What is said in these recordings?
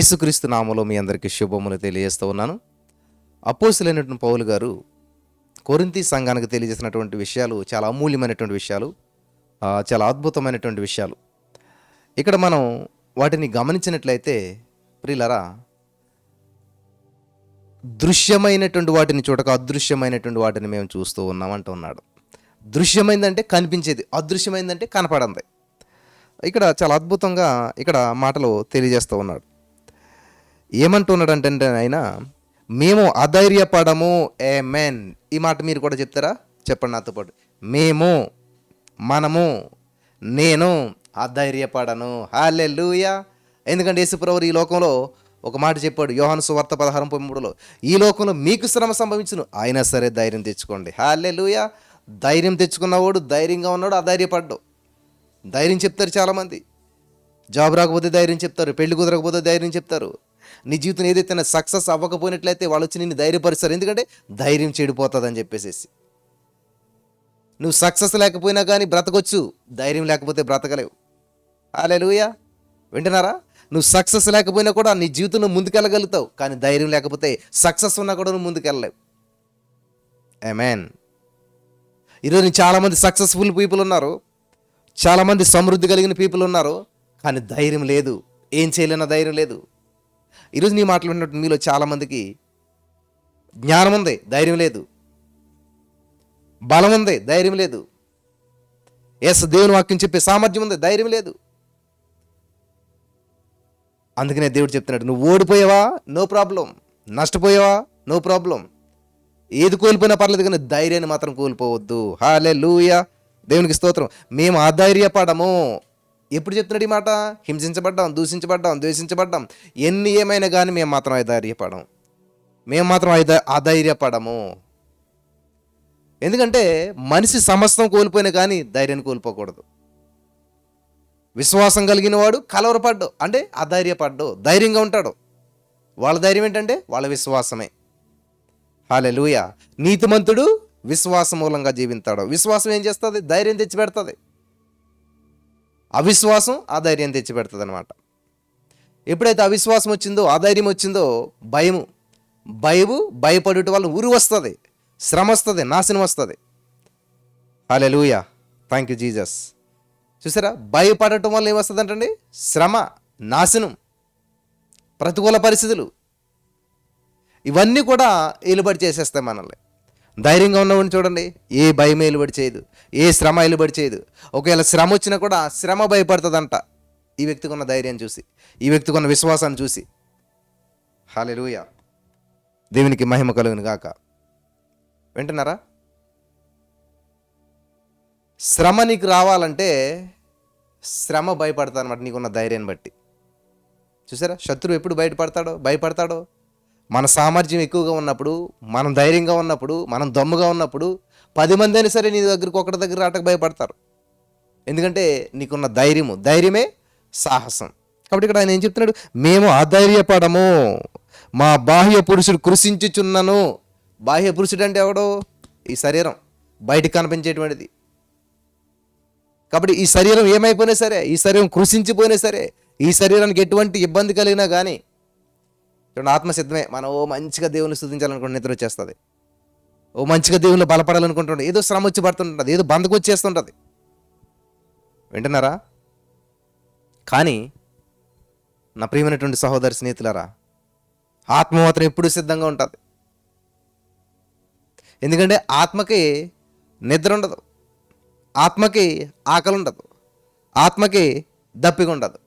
యేసుక్రీస్తు నామములో మీ అందరికీ శుభములు తెలియజేస్తూ ఉన్నాను. అపోస్తలుడైనటువంటి పౌలు గారు కొరింథీ సంఘానికి తెలియజేసినటువంటి విషయాలు చాలా అమూల్యమైనటువంటి విషయాలు, చాలా అద్భుతమైనటువంటి విషయాలు. ఇక్కడ మనం వాటిని గమనించినట్లయితే ప్రియులారా, దృశ్యమైనటువంటి వాటిని చూడక అదృశ్యమైనటువంటి వాటిని మేము చూస్తూ ఉన్నాం అంటూ ఉన్నాడు. దృశ్యమైందంటే కనిపించేది, అదృశ్యమైందంటే కనపడంది. ఇక్కడ చాలా అద్భుతంగా ఇక్కడ మాటలు తెలియజేస్తూ ఉన్నాడు. ఏమంటున్నాడంటే ఆయన, మేము అధైర్యపడము. ఆమేన్. ఈ మాట మీరు కూడా చెప్తారా? చెప్పండి నాతో పాటు. మేము, మనము, నేను అధైర్యపడను. హల్లెలూయా. ఎందుకంటే యేసుప్రభువు ఈ లోకంలో ఒక మాట చెప్పాడు, యోహాను సువార్త 16:13లో, ఈ లోకంలో మీకు శ్రమ సంభవించును, అయినా సరే ధైర్యం తెచ్చుకోండి. హల్లెలూయా. ధైర్యం తెచ్చుకున్నవాడు ధైర్యంగా ఉన్నాడు, అధైర్యపడ్డు. ధైర్యం చెప్తారు చాలామంది. జాబ్ రాకపోతే ధైర్యం చెప్తారు, పెళ్లి కుదరకపోతే ధైర్యం చెప్తారు. నీ జీవితం ఏదైతే సక్సెస్ అవ్వకపోయినట్లయితే వాళ్ళు వచ్చి నిన్ను ధైర్యపరుస్తారు. ఎందుకంటే ధైర్యం చెడిపోతుందని చెప్పేసి. నువ్వు సక్సెస్ లేకపోయినా కానీ బ్రతకొచ్చు, ధైర్యం లేకపోతే బ్రతకలేవు. హల్లెలూయా. వింటున్నారా? నువ్వు సక్సెస్ లేకపోయినా కూడా నీ జీవితంలో ముందుకెళ్ళగలుగుతావు, కానీ ధైర్యం లేకపోతే సక్సెస్ ఉన్నా కూడా నువ్వు ముందుకెళ్ళలేవు. ఆమేన్. ఈరోజు చాలామంది సక్సెస్ఫుల్ పీపుల్ ఉన్నారు, చాలామంది సమృద్ధి కలిగిన పీపుల్ ఉన్నారు, కానీ ధైర్యం లేదు, ఏం చేయలేన ధైర్యం లేదు. ఈరోజు నీ మాటలు విన్నట్టు మీలో చాలామందికి జ్ఞానం ఉంది, ధైర్యం లేదు. బలం ఉంది, ధైర్యం లేదు. దేవుని వాక్యం చెప్పే సామర్థ్యం ఉంది, ధైర్యం లేదు. అందుకనే దేవుడు చెప్తున్నాడు, నువ్వు ఓడిపోయావా? No problem. నష్టపోయావా? No problem. ఏది కోల్పోయినా పర్లేదు, కానీ ధైర్యాన్ని మాత్రం కోల్పోవద్దు. హల్లెలూయా. దేవునికి స్తోత్రం. మేము అధైర్యపడము. ఎప్పుడు చెప్తున్నాడు ఈ మాట? హింసించబడ్డాం, దూషించబడ్డాం, ద్వేషించబడ్డాం, ఎన్ని ఏమైనా కానీ మేము మాత్రం అధైర్యపడం. మేము మాత్రం అధైర్యపడము. ఎందుకంటే మనిషి సమస్తం కోల్పోయినా కానీ ధైర్యాన్ని కోల్పోకూడదు. విశ్వాసం కలిగిన వాడు కలవరపడ్డు అంటే అధైర్యపడ్డు, ధైర్యంగా ఉంటాడు. వాళ్ళ ధైర్యం ఏంటంటే వాళ్ళ విశ్వాసమే. హల్లెలూయా. నీతిమంతుడు విశ్వాసం మూలంగా జీవిస్తాడు. విశ్వాసం ఏం చేస్తుంది? ధైర్యం తెచ్చిపెడుతుంది. అవిశ్వాసం అధైర్యం తెచ్చిపెడుతుంది అనమాట. ఎప్పుడైతే అవిశ్వాసం వచ్చిందో, అధైర్యం వచ్చిందో, భయపడుట వల్ల ఉరి వస్తుంది, శ్రమ వస్తుంది, నాశనం వస్తుంది. హల్లెలూయా. Thank you Jesus. చూసారా? భయపడటం వల్ల ఏమొస్తుంది అంటండి? శ్రమ, నాశనం, ప్రతికూల పరిస్థితులు, ఇవన్నీ కూడా ఏలుబడి చేసేస్తాయి మనల్ని. ధైర్యంగా ఉన్నవాడిని చూడండి, ఏ భయం ఏలుబడి చేయదు, ఏ శ్రమ ఏలుబడి చేయదు. ఒకవేళ శ్రమ వచ్చినా కూడా శ్రమ భయపడుతుందంట ఈ వ్యక్తికి ఉన్న ధైర్యం చూసి, ఈ వ్యక్తికి ఉన్న విశ్వాసాన్ని చూసి. హల్లెలూయా. దేవునికి మహిమ కలుగును గాక. వింటున్నారా? శ్రమ నీకు రావాలంటే శ్రమ భయపడతా అనమాట, నీకున్న ధైర్యాన్ని బట్టి. చూసారా? శత్రువు ఎప్పుడు భయపడతాడో మన సామర్థ్యం ఎక్కువగా ఉన్నప్పుడు, మనం ధైర్యంగా ఉన్నప్పుడు, మనం దమ్ముగా ఉన్నప్పుడు 10 మంది అయినా సరే నీ దగ్గరికి ఒకటి దగ్గర రాటకు భయపడతారు. ఎందుకంటే నీకున్న ధైర్యమే సాహసం. కాబట్టి ఇక్కడ ఆయన ఏం చెప్తున్నాడు? మేము అధైర్యపడము, మా బాహ్య పురుషుడు కృషించుచున్నను. బాహ్య పురుషుడు అంటే ఎవడో? ఈ శరీరం, బయటికి కనిపించేటువంటిది. కాబట్టి ఈ శరీరం ఏమైపోయినా సరే, ఈ శరీరం కృషించిపోయినా సరే, ఈ శరీరానికి ఎటువంటి ఇబ్బంది కలిగినా కానీ, చూడండి, ఆత్మసిద్ధమే. మనం మంచిగా దేవుని స్తుతించాలనుకుంటే నిద్ర వచ్చేస్తుంది, మంచిగా దేవుని బలపడాలనుకుంటుంటుంది, ఏదో శ్రమ వచ్చి పడుతుంటుంది, ఏదో బంధకు వచ్చేస్తుంటుంది. వింటున్నారా? కానీ నా ప్రియమైనటువంటి సహోదరి స్నేహితులారా, ఆత్మ మాత్రం ఎప్పుడూ సిద్ధంగా ఉంటుంది. ఎందుకంటే ఆత్మకి నిద్ర ఉండదు, ఆత్మకి ఆకలి ఉండదు, ఆత్మకి దప్పిక ఉండదు.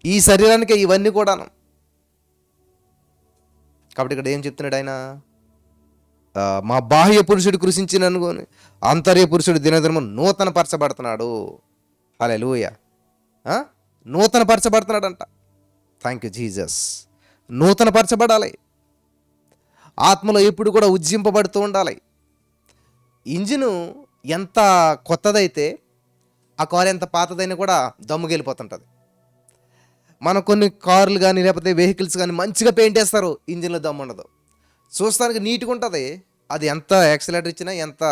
ఈ శరీరానికి ఇవన్నీ కూడాను. కాబట్టి ఇక్కడ ఏం చెప్తున్నాడు ఆయన? మా బాహ్య పురుషుడు కృషించిననుకోని ఆంతర్య పురుషుడు దినదినము నూతన పరచబడుతున్నాడు. హల్లెలూయా. నూతన పరచబడుతున్నాడంట. Thank you Jesus. నూతన పరచబడాలి, ఆత్మలో ఎప్పుడు కూడా ఉజ్జింపబడుతూ ఉండాలి. ఇంజిను ఎంత కొత్తదైతే ఆ కారు ఎంత పాతదైనా కూడా దమ్ముకెళ్ళిపోతుంటుంది. మన కొన్ని కార్లు కానీ లేకపోతే వెహికల్స్ కానీ మంచిగా పెయింట్ వేస్తారు, ఇంజిన్లో దమ్ము ఉండదు. చూస్తానికి నీట్గా ఉంటుంది, అది ఎంత యాక్సిలేటర్ ఇచ్చినా, ఎంత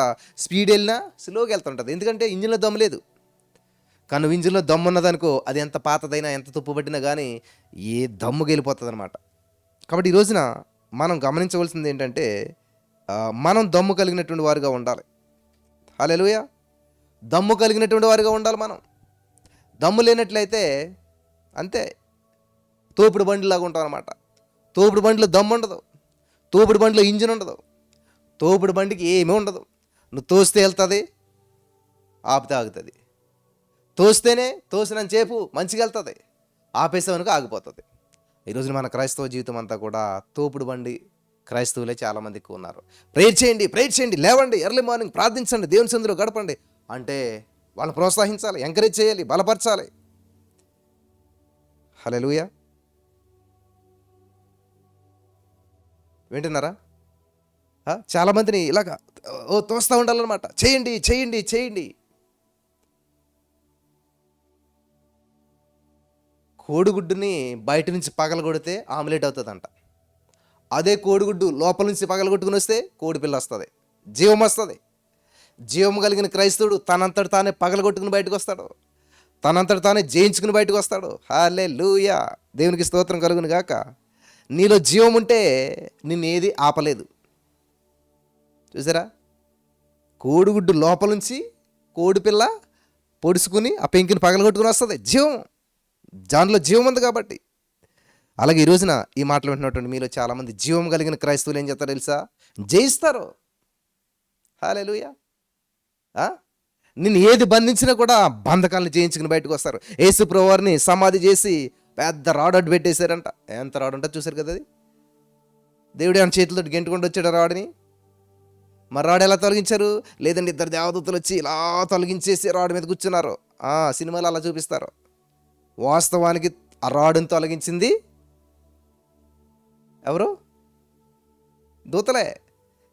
స్పీడ్ వెళ్ళినా స్లోగా వెళ్తుంటుంది. ఎందుకంటే ఇంజిన్లో దమ్ము లేదు. కనువింజులో దమ్ము ఉన్నదనుకో, అది ఎంత పాతదైనా ఎంత తుప్పు పట్టినా కానీ ఏ దమ్ముకి వెళ్ళిపోతుంది అనమాట. కాబట్టి ఈ రోజున మనం గమనించవలసింది ఏంటంటే మనం దమ్ము కలిగినటువంటి వారుగా ఉండాలి. హల్లెలూయా. దమ్ము కలిగినటువంటి వారుగా ఉండాలి మనం. దమ్ము లేనట్లయితే అంతే, తోపుడు బండిలాగా ఉంటాం అనమాట. తోపుడు బండిలో దమ్ము ఉండదు, తోపుడు బండిలో ఇంజిన్ ఉండదు, తోపుడు బండికి ఏమీ ఉండదు. నువ్వు తోస్తే వెళ్తుంది, ఆపితే ఆగుతుంది. తోస్తేనే తోసినంత సేపు మంచిగా వెళ్తుంది, ఆపేసేవనుక ఆగిపోతుంది. ఈరోజు మన క్రైస్తవ జీవితం అంతా కూడా తోపుడు బండి క్రైస్తవులే చాలామంది ఎక్కువ ఉన్నారు. ప్రేయర్ చేయండి, లేవండి, ఎర్లీ మార్నింగ్ ప్రార్థించండి, దేవుని సందులో గడపండి అంటే వాళ్ళని ప్రోత్సహించాలి, ఎంకరేజ్ చేయాలి, బలపరచాలి. హల్లెలూయా. వింటున్నారా? చాలామందిని ఇలాగా తోస్తూ ఉండాలన్నమాట. చేయండి. కోడిగుడ్డుని బయట నుంచి పగలగొడితే ఆమ్లెట్ అవుతుందంట. అదే కోడిగుడ్డు లోపల నుంచి పగలగొట్టుకుని వస్తే కోడిపిల్ల వస్తుంది, జీవం వస్తుంది. జీవం కలిగిన క్రైస్తవుడు తనంతట తానే పగలగొట్టుకుని బయటకు వస్తాడు, తనంతట తానే జయించుకుని బయటకు వస్తాడు. హల్లెలూయా. దేవునికి స్తోత్రం కలుగును గాక. నీలో జీవం ఉంటే నిన్ను ఏది ఆపలేదు. చూసారా? కోడిగుడ్డు లోపల నుంచి కోడిపిల్ల పొడుచుకుని ఆ పెంకిని పగలగొట్టుకుని వస్తుంది, జీవం. దానిలో జీవం ఉంది కాబట్టి. అలాగే ఈ రోజున ఈ మాటలు వింటున్నటువంటి మీలో చాలామంది జీవం కలిగిన క్రైస్తవులు ఏం చేస్తారో తెలుసా? జయిస్తారు. హల్లెలూయా. నిన్ను ఏది బంధించినా కూడా బంధకాలను జయించుకుని బయటకు వస్తారు. యేసు ప్రభువారిని సమాధి చేసి పెద్ద రాడ్ అడ్డు పెట్టేశారంట. ఎంత రాడ్ ఉంటుంది చూసారు కదా అది. దేవుడు ఆయన చేతితో గెంటుకుంటూ వచ్చాడు రాడుని. మరి రాడు ఎలా తొలగించారు? లేదండి, ఇద్దరు దేవదూతలు వచ్చి ఇలా తొలగించేసి రాడు మీద కూర్చున్నారు. సినిమాలు అలా చూపిస్తారు. వాస్తవానికి ఆ రాడుని తొలగించింది ఎవరు? దూతలే.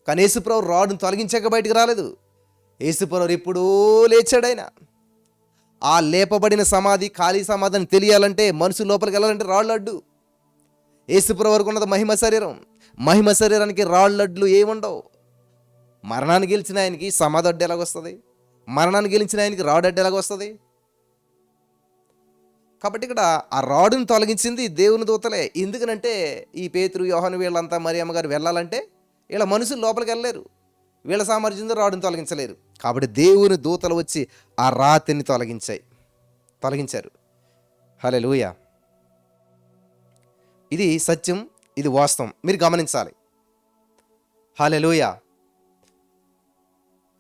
కానీ యేసుప్రభు రాడుని తొలగించాక బయటికి రాలేదు. యేసుప్రభు ఎప్పుడూ లేచాడు ఆయన. ఆ లేపబడిన సమాధి ఖాళీ సమాధి అని తెలియాలంటే, మనుషులు లోపలికి వెళ్ళాలంటే రాళ్ళు అడ్డు. యేసుప్రభు వరకు ఉన్నది మహిమ శరీరం. మహిమ శరీరానికి రాళ్ళు అడ్లు ఏముండవు. మరణాన్ని గెలిచిన ఆయనకి సమాధి అడ్డు ఎలాగొస్తుంది? మరణాన్ని గెలిచిన ఆయనకి రాడు అడ్డు ఎలాగొస్తుంది? కాబట్టి ఇక్కడ ఆ రాడుని తొలగించింది దేవుని దూతలే. ఎందుకనంటే ఈ పేతురు, యోహాను వీళ్ళంతా మరియమ్మ గారు వెళ్ళాలంటే వీళ్ళ మనుషులు లోపలికి వెళ్ళలేరు, వీళ్ళ సామర్థ్యంతో రాడుని తొలగించలేరు. కాబట్టి దేవుని దూతలు వచ్చి ఆ రాతిని తొలగించారు. హల్లెలూయా. ఇది సత్యం, ఇది వాస్తవం, మీరు గమనించాలి. హల్లెలూయా.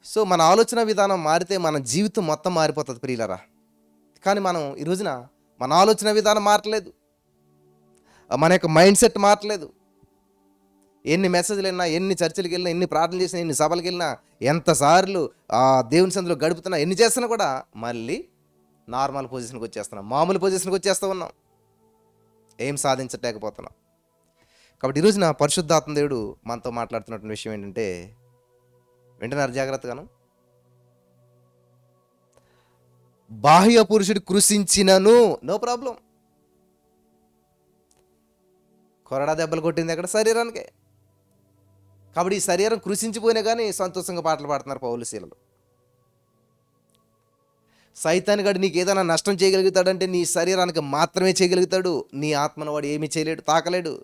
సో మన ఆలోచన విధానం మారితే మన జీవితం మొత్తం మారిపోతుంది ప్రియులరా. కానీ మనం ఈ రోజున మన ఆలోచన విధానం మారట్లేదు, మన యొక్క మైండ్ సెట్ మారట్లేదు. ఎన్ని మెసేజ్లు వెళ్ళినా, ఎన్ని చర్చలకు వెళ్ళినా, ఎన్ని ప్రార్థనలు చేసినా, ఎన్ని సభలకు వెళ్ళినా, ఎంతసార్లు దేవుని సందులో గడుపుతున్నా, ఎన్ని చేస్తున్నా కూడా మళ్ళీ నార్మల్ పొజిషన్కి వచ్చేస్తున్నాం, మామూలు పొజిషన్కి వచ్చేస్తూ ఉన్నాం, ఏం సాధించలేకపోతున్నాం. కాబట్టి ఈరోజున పరిశుద్ధాత్మ దేవుడు మనతో మాట్లాడుతున్నటువంటి విషయం ఏంటంటే, వింటున్నారు జాగ్రత్తగాను? బాహ్య పురుషుడు కృషించినను నో ప్రాబ్లం. కొరడా దెబ్బలు కొట్టింది ఎక్కడ? శరీరానికే. కాబట్టి ఈ శరీరం కృషించిపోయినా కానీ సంతోషంగా పాటలు పాడుతున్నారు పౌలు శీలలు. సైతాన్ గడు నీకు ఏదైనా నష్టం చేయగలుగుతాడంటే నీ శరీరానికి మాత్రమే చేయగలుగుతాడు. నీ ఆత్మను వాడు ఏమీ చేయలేడు, తాకలేడు.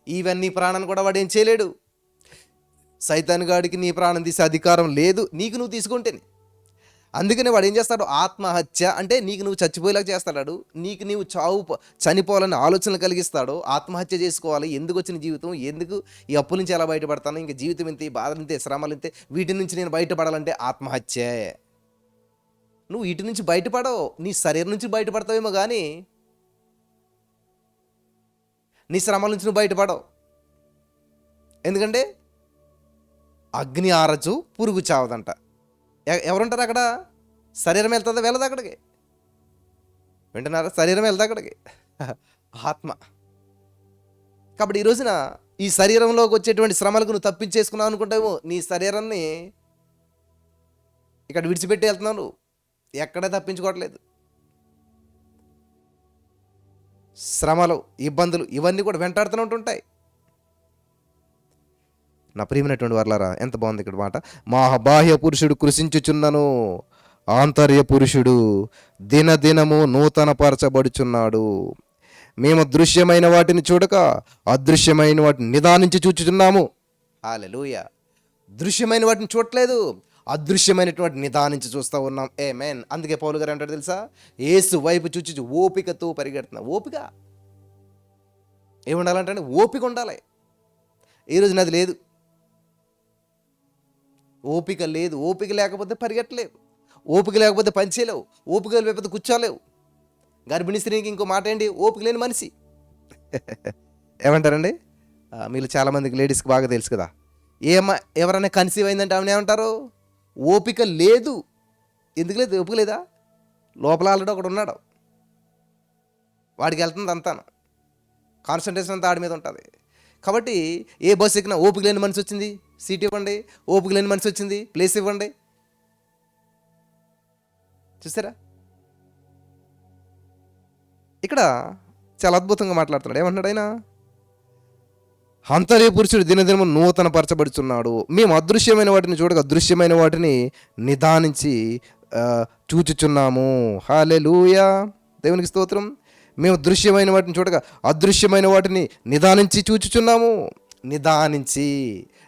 ఈవెన్ నీ ప్రాణాన్ని కూడా వాడు ఏం చేయలేడు. సైతాన్ గాడికి నీ ప్రాణం తీసే అధికారం లేదు, నీకు నువ్వు తీసుకుంటేనే. అందుకనే వాడు ఏం చేస్తాడు? ఆత్మహత్య అంటే నీకు నువ్వు చచ్చిపోయేలాగా చేస్తాడు. నీకు నీవు చనిపోవాలని ఆలోచనలు కలిగిస్తాడు. ఆత్మహత్య చేసుకోవాలి, ఎందుకు వచ్చిన జీవితం, ఎందుకు ఈ అప్పుల నుంచి ఎలా బయటపడతాను, ఇంకా జీవితం ఇంతే, బాధలు ఇంతే, శ్రమలు ఇంతే, వీటి నుంచి నేను బయటపడాలంటే ఆత్మహత్య. నువ్వు వీటి నుంచి బయటపడవు, నీ శరీరం నుంచి బయటపడతావేమో కానీ నీ శ్రమల నుంచి నువ్వు బయటపడవు. ఎందుకంటే అగ్ని ఆరచు పురుగు చావదంట. ఎవరుంటారు అక్కడ? శరీరం వెళ్తుందా? వెళ్ళదు అక్కడికి. వింటున్నారా? శరీరం వెళ్తా అక్కడికి, ఆత్మ. కాబట్టి ఈ రోజున ఈ శరీరంలోకి వచ్చేటువంటి శ్రమలకు నువ్వు తప్పించేసుకున్నావు అనుకుంటావు. నీ శరీరాన్ని ఇక్కడ విడిచిపెట్టి వెళ్తున్నావు, నువ్వు ఎక్కడే తప్పించుకోవట్లేదు. శ్రమలు, ఇబ్బందులు ఇవన్నీ కూడా వెంటాడుతూనే ఉంటుంటాయి. నా ప్రియమైనటువంటి వారలారా, ఎంత బాగుంది ఇక్కడ మాట. మా బాహ్య పురుషుడు కృషించుచున్నను ఆంతర్య పురుషుడు దినదినము నూతనపరచబడుచున్నాడు. మేము దృశ్యమైన వాటిని చూడక అదృశ్యమైన వాటిని నిదానించి చూచుచున్నాము. హల్లెలూయా. దృశ్యమైన వాటిని చూడట్లేదు, అదృశ్యమైనటువంటి నిదానించి చూస్తూ ఉన్నాం. ఆమేన్. అందుకే పౌలు గారు అంటాడు తెలుసా, యేసు వైపు చూచి ఓపికతో పరిగెడుతున్నా. ఓపిక ఏముండాలంటే ఓపిక ఉండాలి. ఈరోజు నాది లేదు, ఓపిక లేదు. ఓపిక లేకపోతే పరిగెట్టలేవు, ఓపిక లేకపోతే పని చేయలేవు, ఓపిక లేకపోతే కూర్చోలేవు. గర్భిణీ స్త్రీకి ఇంకో మాట ఏంటి, ఓపిక లేని మనిషి. ఏమంటారండి? మీరు చాలామందికి లేడీస్కి బాగా తెలుసు కదా, ఎవరైనా కన్సీవ్ అయిందంటే ఆమె ఏమంటారు, ఓపిక లేదు. ఎందుకు లేదు? ఓపిక లేదా? లోపల ఆల్రెడీ ఒకడు ఉన్నాడు, వాడికి వెళ్తుంది అంతాను, కాన్సన్ట్రేషన్ అంతా ఆడి మీద ఉంటుంది. కాబట్టి ఏ బస్సు ఎక్కినా ఓపిక లేని మనిషి వచ్చింది, సీట్ ఇవ్వండి, ఓపిక లేని మనిషి వచ్చింది, ప్లేస్ ఇవ్వండి. చూసారా? ఇక్కడ చాలా అద్భుతంగా మాట్లాడుతున్నాడు. ఏమంటున్నాడు ఆయన? ఆంతర్య పురుషుడు దినదినము నూతన పరచబడుచున్నాడు. మేము అదృశ్యమైన వాటిని చూడక అదృశ్యమైన వాటిని నిదానించి చూచుచున్నాము. హల్లెలూయా. దేవునికి స్తోత్రం. మేము దృశ్యమైన వాటిని చూడక అదృశ్యమైన వాటిని నిదానించి చూచుచున్నాము. నిదానించి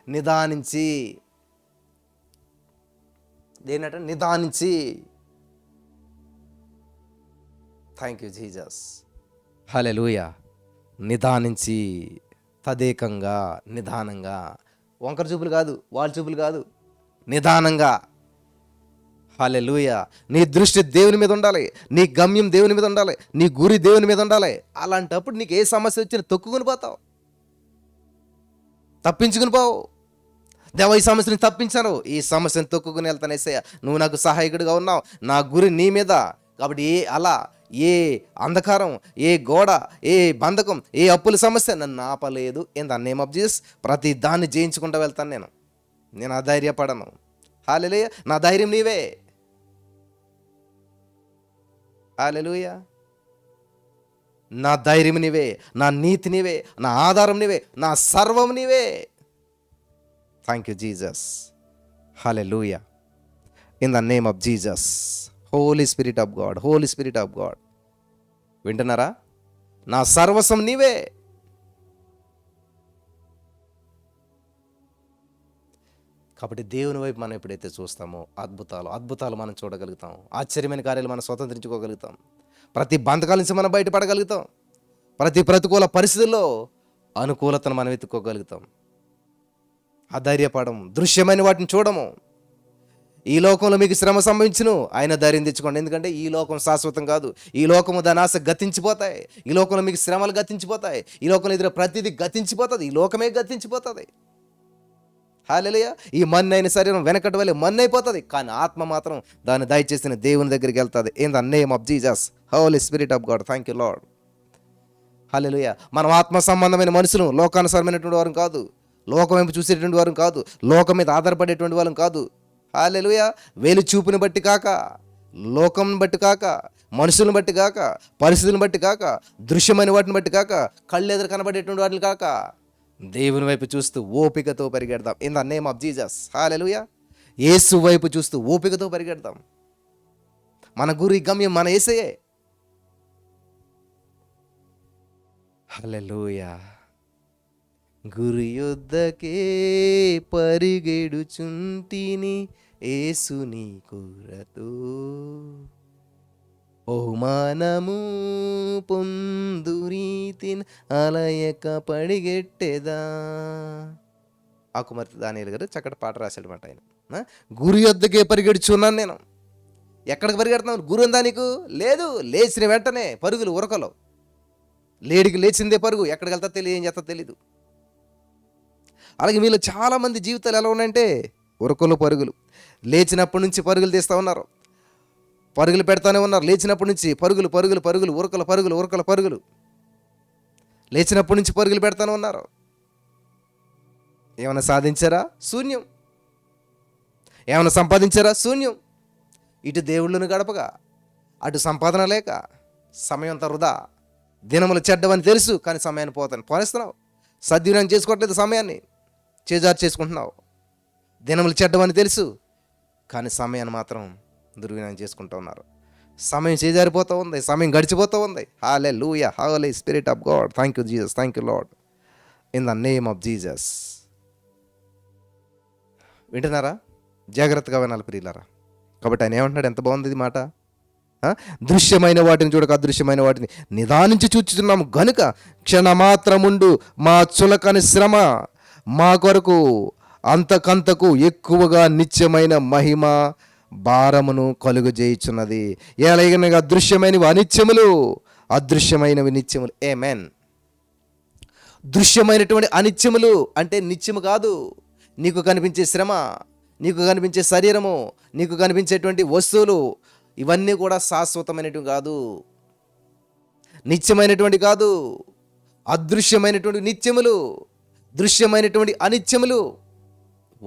నిదానించి దేనట? నిదానించి. Thank you Jesus. హల్లెలూయా. నిదానించి, తదేకంగా, నిదానంగా, వంకర చూపులు కాదు, వాళ్ళ చూపులు కాదు, నిదానంగా. హల్లెలూయా. నీ దృష్టి దేవుని మీద ఉండాలి, నీ గమ్యం దేవుని మీద ఉండాలి, నీ గురి దేవుని మీద ఉండాలి. అలాంటప్పుడు నీకు ఏ సమస్య వచ్చినా తొక్కుకుని పోతావు, తప్పించుకుని పోవు. దేవ ఈ సమస్యని తప్పించాను, ఈ సమస్యను తొక్కుకుని వెళ్తానేసయ్య, నువ్వు నాకు సహాయకుడిగా ఉన్నావు, నా గురి నీ మీద. కాబట్టి ఏ అంధకారం, ఏ గోడ, ఏ బంధకం, ఏ అప్పుల సమస్య నన్ను ఆపలేదు. In the name of Jesus ప్రతి దాన్ని జయించుకుంటూ వెళ్తాను. నేను అధైర్యపడను. హల్లెలూయా. నా ధైర్యం నీవే. హల్లెలూయా. నా ధైర్యం నీవే, నా నీతి నీవే, నా ఆధారం నీవే, నా సర్వం నీవే. Thank you Jesus. Hallelujah. In the name of Jesus. Holy spirit of God, holy spirit of God. వింటున్నారా? నా సర్వస్వం నీవే. కాబట్టి దేవుని వైపు మనం ఎప్పుడైతే చూస్తామో అద్భుతాలు మనం చూడగలుగుతాం, ఆశ్చర్యమైన కార్యాలు మనం స్వతంత్రించుకోగలుగుతాం, ప్రతి బంధకాల నుంచి మనం బయటపడగలుగుతాం, ప్రతి ప్రతికూల పరిస్థితుల్లో అనుకూలతను మనం ఎత్తుకోగలుగుతాం. అధైర్యపడము, దృశ్యమైన వాటిని చూడము. ఈ లోకంలో మీకు శ్రమ సంభవించును, ఆయన ధైర్యం తెచ్చుకోండి. ఎందుకంటే ఈ లోకం శాశ్వతం కాదు, ఈ లోకము దాని ఆశ గతించిపోతాయి, ఈ లోకంలో మీకు శ్రమలు గతించిపోతాయి, ఈ లోకంలో ఎదురు ప్రతిదీ గతించిపోతుంది, ఈ లోకమే గతించిపోతుంది. హల్లెలూయా. ఈ మన్నైన శరీరం వెనకటి వల్ల మన్నైపోతుంది, కానీ ఆత్మ మాత్రం దాన్ని దయచేసిన దేవుని దగ్గరికి వెళ్తుంది. In the name of Jesus. Holy spirit of God. Thank you Lord. హల్లెలూయా. మనం ఆత్మ సంబంధమైన మనుషులు, లోకానుసారమైనటువంటి వారు కాదు, లోకం వైపు చూసేటువంటి వారు కాదు, లోకం మీద ఆధారపడేటువంటి వాళ్ళం కాదు. హల్లెలూయా. వేలు చూపుని బట్టి కాక, లోకం బట్టి కాక, మనుషులను బట్టి కాక, పరిస్థితులను బట్టి కాక, దృశ్యమైన వాటిని బట్టి కాక, కళ్ళు ఎదురు కనబడేటువంటి వాటిని కాక, దేవుని వైపు చూస్తూ ఓపికతో పరిగెడదాం. In the name of Jesus. హల్లెలూయా. యేసు వైపు చూస్తూ ఓపికతో పరిగెడదాం. మన గురి గమ్యం మన యేసయ్యే. హల్లెలూయా. గురి యొద్దకే పరిగెడుచుంటిని యేసుని కొరతో, బహుమానము పొందురీతిన్ అలయక పడిగెట్టెదా. ఆ కుమార్తె దానియేలు గారు చక్కటి పాట రాశాడనమాట ఆయన. గురి యొద్దకే పరిగెడుచున్నాను నేను. ఎక్కడికి పరిగెడుతున్నావు? గురి ఉందా నీకు? లేదు. లేచిన వెంటనే పరుగులు, ఉరకలు. లేడికి లేచిందే పరుగు, ఎక్కడికి వెళ్తా తెలియదు, ఏం చేస్తా తెలీదు. అలాగే మీలో చాలామంది జీవితాలు ఎలా ఉన్నాయంటే ఉరకలు, పరుగులు. లేచినప్పటి నుంచి పరుగులు తీస్తూ ఉన్నారు, పరుగులు పెడతానే ఉన్నారు. లేచినప్పటి నుంచి పరుగులు పరుగులు పరుగులు, ఉరకల పరుగులు, ఉరకల పరుగులు. లేచినప్పటి నుంచి పరుగులు పెడతానే ఉన్నారు. ఏమైనా సాధించారా? శూన్యం. ఏమైనా సంపాదించారా? శూన్యం. ఇటు దేవుళ్ళను గడపగా, అటు సంపాదన లేక, సమయం అంతా వృధా. దినములు చెడ్డవని తెలుసు, కానీ సమయాన్ని పోనేస్తున్నావు. సద్వినియోగం చేసుకోవట్లేదు, సమయాన్ని చేజారు చేసుకుంటున్నావు. దినములు చెడ్డవని తెలుసు, కానీ సమయాన్ని మాత్రం దుర్వినియోగం చేసుకుంటూ ఉన్నారు. సమయం చేజారిపోతూ ఉంది, సమయం గడిచిపోతూ ఉంది. హల్లెలూయా, holy spirit of God, thank you Jesus, thank you Lord, in the name of Jesus. వింటున్నారా? జాగ్రత్తగా వినాలి ప్రియులారా. కాబట్టి ఆయన ఏమంటున్నాడు? ఎంత బాగుంది ఇది మాట. ఆ? దృశ్యమైన వాటిని చూడక అదృశ్యమైన వాటిని నిదానించి చూచుతున్నాము గనుక క్షణమాత్రముండు మా చులకని శ్రమ మా కొరకు అంతకంతకు ఎక్కువగా నిత్యమైన మహిమ భారమును కలుగజేయుచున్నది. ఎలాగనగా దృశ్యమైనవి అనిత్యములు, అదృశ్యమైనవి నిత్యములు. ఆమేన్. దృశ్యమైనటువంటి అనిత్యములు అంటే నిత్యము కాదు. నీకు కనిపించే శ్రమ, నీకు కనిపించే శరీరము, నీకు కనిపించేటువంటి వస్తువులు, ఇవన్నీ కూడా శాశ్వతమైనటువంటి కాదు, నిత్యమైనటువంటి కాదు. అదృశ్యమైనటువంటి నిత్యములు, దృశ్యమైనటువంటి అనిత్యములు.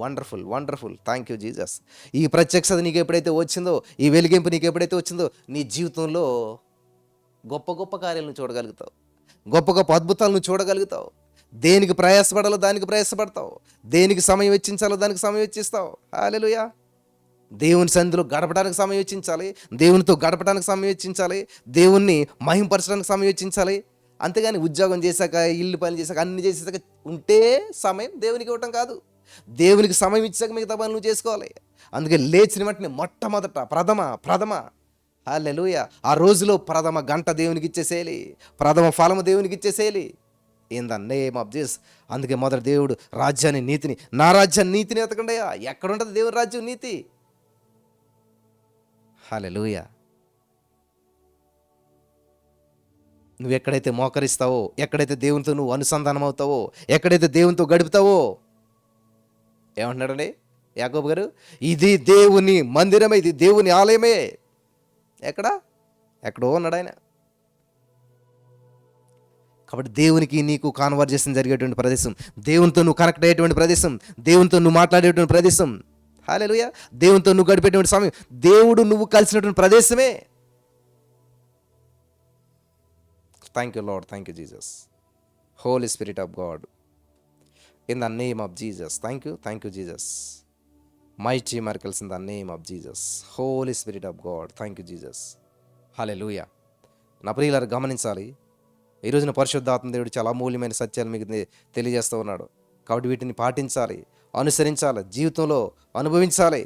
Wonderful, wonderful, thank you Jesus. ఈ ప్రత్యక్షత నీకు ఎప్పుడైతే వచ్చిందో, ఈ వెలిగింపు నీకు ఎప్పుడైతే వచ్చిందో, నీ జీవితంలో గొప్ప గొప్ప కార్యాలను చూడగలుగుతావు, గొప్ప గొప్ప అద్భుతాలను చూడగలుగుతావు. దేనికి ప్రయాసపడాలో దానికి ప్రయాసపడతావు, దేనికి సమయం వెచ్చించాలో దానికి సమయం వెచ్చిస్తావు. హల్లెలూయా. దేవుని సన్నిధిలో గడపడానికి సమయం వెచ్చించాలి, దేవునితో గడపడానికి సమయం వెచ్చించాలి, దేవుణ్ణి మహింపరచడానికి సమయం వెచ్చించాలి. అంతేగాని ఉద్యోగం చేశాక, ఇల్లు పని చేశాక, అన్ని చేసాక ఉంటే సమయం దేవునికి ఇవ్వటం కాదు. దేవునికి సమయం ఇచ్చాక మిగతా పనులు చేసుకోవాలి. అందుకే లేచిన వెంటనే మొట్టమొదట ప్రథమ హల్లెలూయా, ఆ రోజులో ప్రథమ గంట దేవునికి ఇచ్చేసేయాలి, ప్రథమ ఫలము దేవునికి ఇచ్చేసేయాలి, in the name of Jesus. అందుకే మొదటి దేవుడు రాజ్యాన్ని, నీతిని, నా రాజ్యాన్ని, నీతిని ఎతకండియా. ఎక్కడ ఉంటుంది దేవుని రాజ్యం, నీతి? హల్లెలూయా. నువ్వు ఎక్కడైతే మోకరిస్తావో, ఎక్కడైతే దేవునితో నువ్వు అనుసంధానం అవుతావో, ఎక్కడైతే దేవునితో గడుపుతావో, ఏమంటున్నాడండి యాకోబు గారు? ఇది దేవుని మందిరమే, ఇది దేవుని ఆలయమే. ఎక్కడో ఉన్నాడు ఆయన. కాబట్టి దేవునికి నీకు కాన్వర్జేషన్ జరిగేటువంటి ప్రదేశం, దేవునితో నువ్వు కనెక్ట్ అయ్యేటువంటి ప్రదేశం, దేవునితో నువ్వు మాట్లాడేటువంటి ప్రదేశం. హల్లెలూయా. దేవునితో నువ్వు గడిపేటువంటి సమయం, దేవుడు నువ్వు కలిసినటువంటి ప్రదేశమే. Thank you Lord, thank you Jesus, holy spirit of God, in the name of Jesus. Thank you Jesus. Mighty miracles in the name of Jesus, holy spirit of God, thank you Jesus. హల్లెలూయా. నా ప్రియులారా గమనించాలి, ఈ రోజున పరిశుద్ధాత్మ దేవుడు చాలా అమూల్యమైన సత్యాలు మీకు తెలియజేస్తూ ఉన్నాడు. కాబట్టి వీటిని పాటించాలి, అనుసరించాలి, జీవితంలో అనుభవించాలి.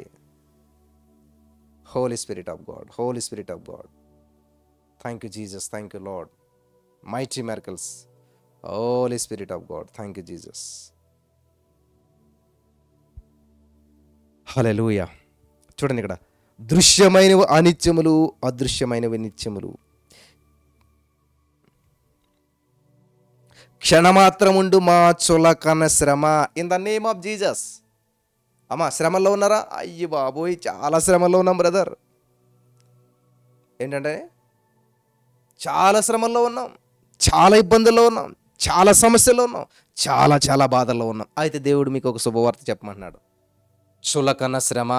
Holy spirit of God, holy spirit of God, thank you Jesus, thank you Lord, mighty miracles, holy spirit of God, thank you Jesus. హల్లెలూయా. చూడండి ఇక్కడ, దృశ్యమైనవి అనిత్యములు, అదృశ్యమైనవి నిత్యములు. క్షణమాత్రముండు మా చులకన శ్రమ, in the name of Jesus. అమ్మా శ్రమల్లో ఉన్నారా? అయ్యి బాబోయ్, చాలా శ్రమల్లో ఉన్నాం బ్రదర్. ఏంటంటే చాలా శ్రమల్లో ఉన్నాం, చాలా ఇబ్బందుల్లో ఉన్నాం, చాలా సమస్యల్లో ఉన్నాం, చాలా చాలా బాధల్లో ఉన్నాం. అయితే దేవుడు మీకు ఒక శుభవార్త చెప్పమంటున్నాడు. చులకన శ్రమ.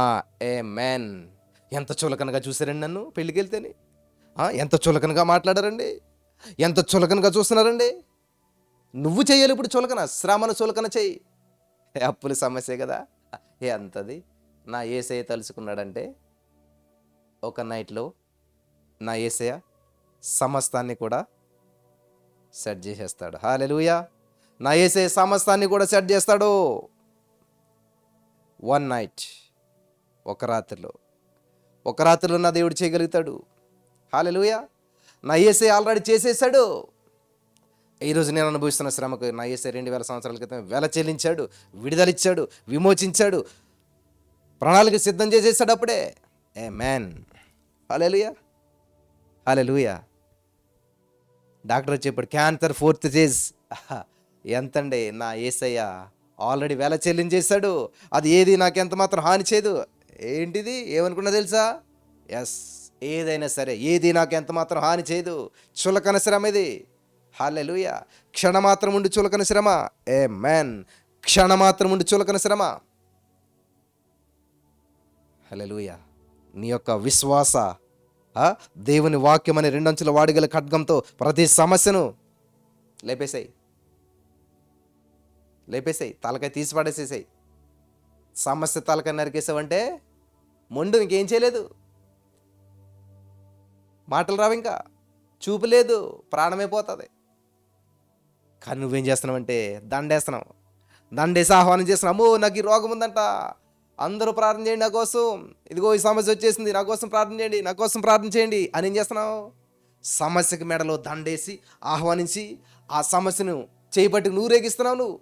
ఆమేన్. ఎంత చులకనగా చూసారండి నన్ను పెళ్ళికి వెళ్తేనే, ఎంత చులకనగా మాట్లాడారండి, ఎంత చులకనగా చూస్తున్నారండి. నువ్వు చెయ్యాలి ఇప్పుడు చులకన, శ్రమను చులకన చెయ్యి. అప్పుల సమస్య కదా, ఎంతది. నా యేసయ్య తలుచుకున్నాడంటే ఒక నైట్లో నా యేసయ్య సమస్తాన్ని కూడా సెట్ చేసేస్తాడు. హల్లెలూయా. నా యేసయ్య సమస్తాన్ని కూడా సెట్ చేస్తాడు. వన్ నైట్, ఒక రాత్రిలో నా దేవుడు చేయగలుగుతాడు. హల్లెలూయా. నా యేసయ్య ఆల్రెడీ చేసేసాడు. ఈరోజు నేను అనుభవిస్తున్న శ్రమకు నా యేసయ్య 2000 సంవత్సరాల క్రితం వెల చెల్లించాడు, విడుదలిచ్చాడు, విమోచించాడు, ప్రణాళిక సిద్ధం చేసేసాడు అప్పుడే. ఆమేన్. హల్లెలూయా, హల్లెలూయా. డాక్టర్ చెప్పాడు క్యాన్సర్ 4th స్టేజ్. ఎంతండి, నా యేసయ్య ఆల్రెడీ వెల చెల్లించేశాడు. అది ఏది నాకు ఎంత మాత్రం హాని చేయదు. ఏంటిది ఏమనుకున్నా తెలుసా? ఎస్, ఏదైనా సరే, ఏది నాకు ఎంత మాత్రం హాని చేయదు. చులకన శ్రమ ఇది. హల్లెలూయా. క్షణమాత్రం ఉండి చులకన శ్రమ. ఆమేన్. క్షణమాత్రం ఉండి చులకన శ్రమ. హల్లెలూయా. నీ యొక్క విశ్వాస దేవుని వాక్యం అనే 2 అంచుల వాడిగల ఖడ్గంతో ప్రతి సమస్యను లేపేసాయి, తలకాయ తీసి పడేసేసాయి. సమస్య తలకాయ నరికేసావంటే మొండు ఇంకేం చేయలేదు. మాటలు రావు, ఇంకా చూపు లేదు, ప్రాణమైపోతుంది. కానీ నువ్వేం చేస్తున్నావంటే దండేస్తున్నావు. దండేసి ఆహ్వానం చేస్తున్నావు. అమ్మో నాకు ఈ రోగం ఉందంట, అందరూ ప్రార్థన చేయండి నా కోసం, ఇదిగో ఈ సమస్య వచ్చేసింది, నా కోసం ప్రార్థన చేయండి, నా కోసం ప్రార్థన చేయండి అని ఏం చేస్తున్నావు? సమస్యకి మెడలో దండేసి ఆహ్వానించి ఆ సమస్యను చేయబట్టి నూరేగిస్తున్నావు నువ్వు.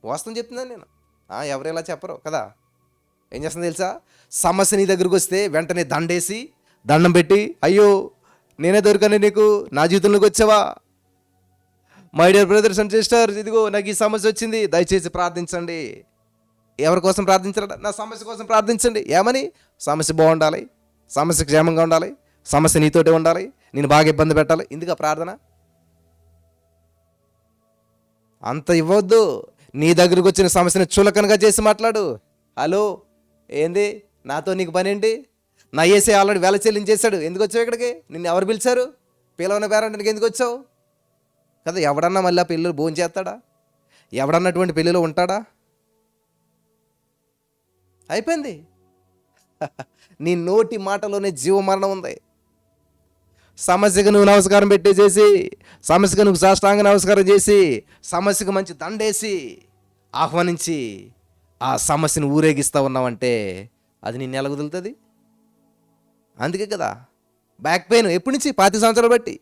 వాస్తవం చెప్తున్నాను నేను, ఎవరు ఇలా చెప్పరు కదా. ఏం చేస్తుంది తెలుసా? సమస్య నీ దగ్గరకు వస్తే వెంటనే దండేసి దండం పెట్టి, అయ్యో నేనే దొరికాను నీకు, నా జీవితంలోకి వచ్చావా, my dear brothers and sisters, ఇదిగో నాకు ఈ సమస్య వచ్చింది, దయచేసి ప్రార్థించండి. ఎవరి కోసం ప్రార్థించాలట? నా సమస్య కోసం ప్రార్థించండి. ఏమని? సమస్య బాగుండాలి, సమస్య క్షేమంగా ఉండాలి, సమస్య నీతోటే ఉండాలి, నేను బాగా ఇబ్బంది పెట్టాలి. ఇందుకు ప్రార్థన అంత ఇవ్వద్దు. నీ దగ్గరకు వచ్చిన సమస్యను చులకనగా చేసి మాట్లాడు. హలో, ఏంది నాతో నీకు పని ఏంటి? నా ఏసే ఆల్రెడీ వేల చెల్లించేశాడు, ఎందుకు వచ్చావు ఇక్కడికి? నిన్ను ఎవరు పిలిచారు? పిలవన పేరంటానికి ఎందుకు వచ్చావు కదా? ఎవడన్నా మళ్ళీ ఆ పెళ్ళిలో భోజనం చేస్తాడా? ఎవడన్నటువంటి పెళ్ళిలో ఉంటాడా? అయిపోయింది. నీ నోటి మాటలోనే జీవమరణం ఉంది. సమస్యకు నువ్వు నమస్కారం పెట్టేసేసి, సమస్యకు నువ్వు సాష్టాంగ నమస్కారం చేసి, సమస్యకు మంచి దండేసి ఆహ్వానించి ఆ సమస్యను ఊరేగిస్తూ ఉన్నావంటే అది నిన్ను ఎలా వదులుతుంది? అందుకే కదా బ్యాక్ పెయిన్ ఎప్పటి నుంచి? 25 సంవత్సరాలు బట్టి.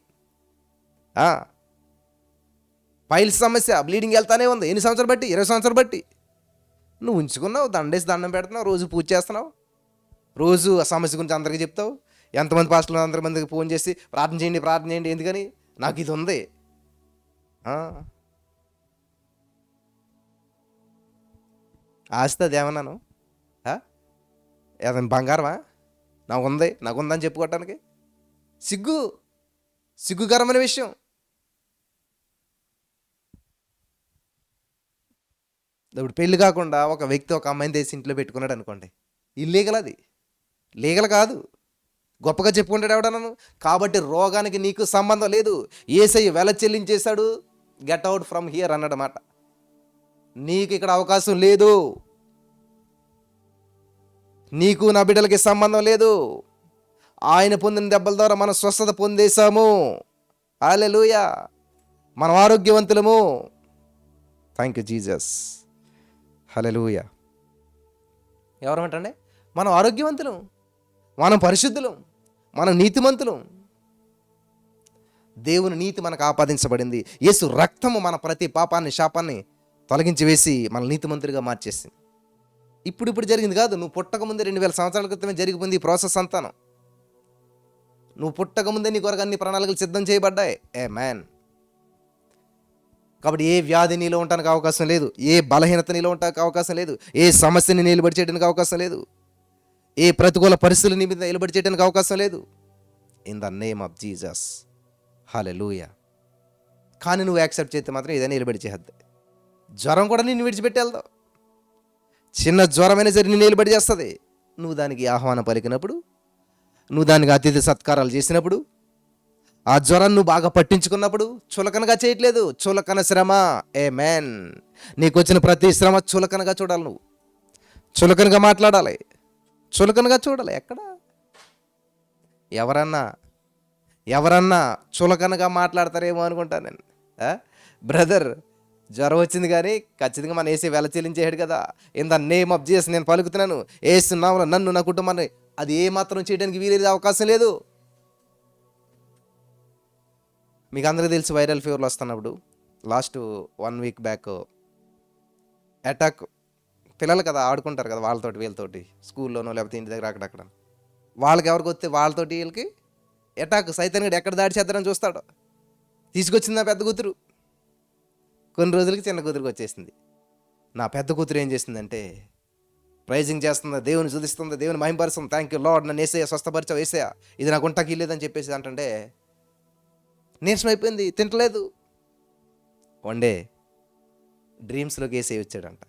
పైల్స్ సమస్య, బ్లీడింగ్ వెళ్తానే ఉంది. ఎన్ని సంవత్సరాలు బట్టి? 20 సంవత్సరాలు బట్టి. నువ్వు ఉంచుకున్నావు, దండేసి దండం పెడుతున్నావు, రోజు పూజ చేస్తున్నావు, రోజు ఆ సమస్య గురించి అందరికీ చెప్తావు. ఎంతమంది పాస్టర్లు అందరిమందికి ఫోన్ చేసి ప్రార్థన చేయండి, ప్రార్థన చేయండి. ఎందుకని? నాకు ఇది ఉంది. ఆస్తి అది ఏమన్నాను? ఏదైనా బంగారమా? నాకుందని చెప్పుకోవటానికి సిగ్గుకరమైన విషయం. ఇప్పుడు పెళ్లి కాకుండా ఒక వ్యక్తి ఒక అమ్మాయిని తీసి ఇంట్లో పెట్టుకున్నాడు అనుకోండి, ఇల్లీగల్, అది లీగల్ కాదు. గొప్పగా చెప్పుకుంటాడు ఎవడన్నాను. కాబట్టి రోగానికి నీకు సంబంధం లేదు. యేసయ్య వెల చెల్లించేశాడు, గెట్ అవుట్ ఫ్రమ్ హియర్ అన్నాడన్నమాట. నీకు ఇక్కడ అవకాశం లేదు, నీకు నా బిడ్డలకి సంబంధం లేదు. ఆయన పొందిన దెబ్బల ద్వారా మనం స్వస్థత పొందేశాము. హల్లెలూయా. మనం ఆరోగ్యవంతులము. Thank you Jesus. హల్లెలూయా. ఎవరమంటండి? మనం ఆరోగ్యవంతులం, మనం పరిశుద్ధులం, మనం నీతిమంతులం. దేవుని నీతి మనకు ఆపాదించబడింది. యేసు రక్తము మన ప్రతి పాపాన్ని, శాపాన్ని తొలగించి వేసి మన నీతిమంతుడిగా మార్చేసింది. ఇప్పుడు జరిగింది కాదు. నువ్వు పుట్టకముందే 2000 సంవత్సరాల క్రితమే జరిగిపోయింది ఈ ప్రాసెస్ అంతాను. నువ్వు పుట్టకముందే నీ కొరకు అన్ని ప్రణాళికలు సిద్ధం చేయబడ్డాయి. ఆమేన్. కాబట్టి ఏ వ్యాధి నీలో ఉండడానికి అవకాశం లేదు, ఏ బలహీనత నీలో ఉండడానికి అవకాశం లేదు, ఏ సమస్యని నిలబడి చేయడానికి అవకాశం లేదు, ఏ ప్రతికూల పరిస్థితులు నీ మీద నిలబడి చేయడానికి అవకాశం లేదు. In the name of Jesus. హల్లెలూయా. కానీ నువ్వు యాక్సెప్ట్ చేస్తే మాత్రం ఏదైనా నిలబడి చేద్దాం. జ్వరం కూడా నిన్ను విడిచిపెట్టి వెళ్దావు. చిన్న జ్వరమైనా సరే నిన్ను నిలబడి చేస్తుంది. నువ్వు దానికి ఆహ్వానం పలికినప్పుడు, నువ్వు దానికి అతిథి సత్కారాలు చేసినప్పుడు, ఆ జ్వరాన్ని నువ్వు బాగా పట్టించుకున్నప్పుడు, చులకనగా చేయట్లేదు. చులకన శ్రమ. ఆమేన్. నీకు వచ్చిన ప్రతి శ్రమ చులకనగా చూడాలి. నువ్వు చులకనగా మాట్లాడాలి, చులకనగా చూడాలి. ఎక్కడ ఎవరన్నా చులకనగా మాట్లాడతారేమో అనుకుంటాను నేను. బ్రదర్, జ్వరం వచ్చింది కానీ ఖచ్చితంగా మన యేసే వెల చెల్లించేసాడు కదా. In the name of Jesus నేను పలుకుతున్నాను. యేసు నామములో నన్ను, నా కుటుంబాన్ని అది ఏ మాత్రం చేయడానికి వీలేదు, అవకాశం లేదు. మీకు అందరికీ తెలిసి వైరల్ ఫీవర్లు వస్తున్నప్పుడు లాస్ట్ 1 వీక్ బ్యాక్ అటాక్, పిల్లలు కదా ఆడుకుంటారు కదా వాళ్ళతోటి వీళ్ళతోటి, స్కూల్లోనో లేకపోతే ఇంటి దగ్గర అక్కడక్కడ, వాళ్ళకి ఎవరికి వస్తే వాళ్ళతోటి వీళ్ళకి అటాక్. సైతాన్ గడు ఎక్కడ దాడి చేద్దారని చూస్తాడు. తీసుకొచ్చింది నా పెద్ద కూతురు. కొన్ని రోజులకి చిన్న కూతురికి వచ్చేసింది. నా పెద్ద కూతురు ఏం చేసిందంటే ప్రైజింగ్ చేస్తుంది, దేవుని స్తుతిస్తుంది, దేవుని మహిమపరుస్తుంది. థ్యాంక్ యూ లార్డ్, నన్ను యేసయ్య స్వస్థపరిచావు, యేసయ్య ఇది నాకు ఉంటాకి లేదని చెప్పేసి అంటే నీరసం అయిపోయింది, తింటలేదు. వన్ డే డ్రీమ్స్లోకి యేసయ్య వచ్చాడంట.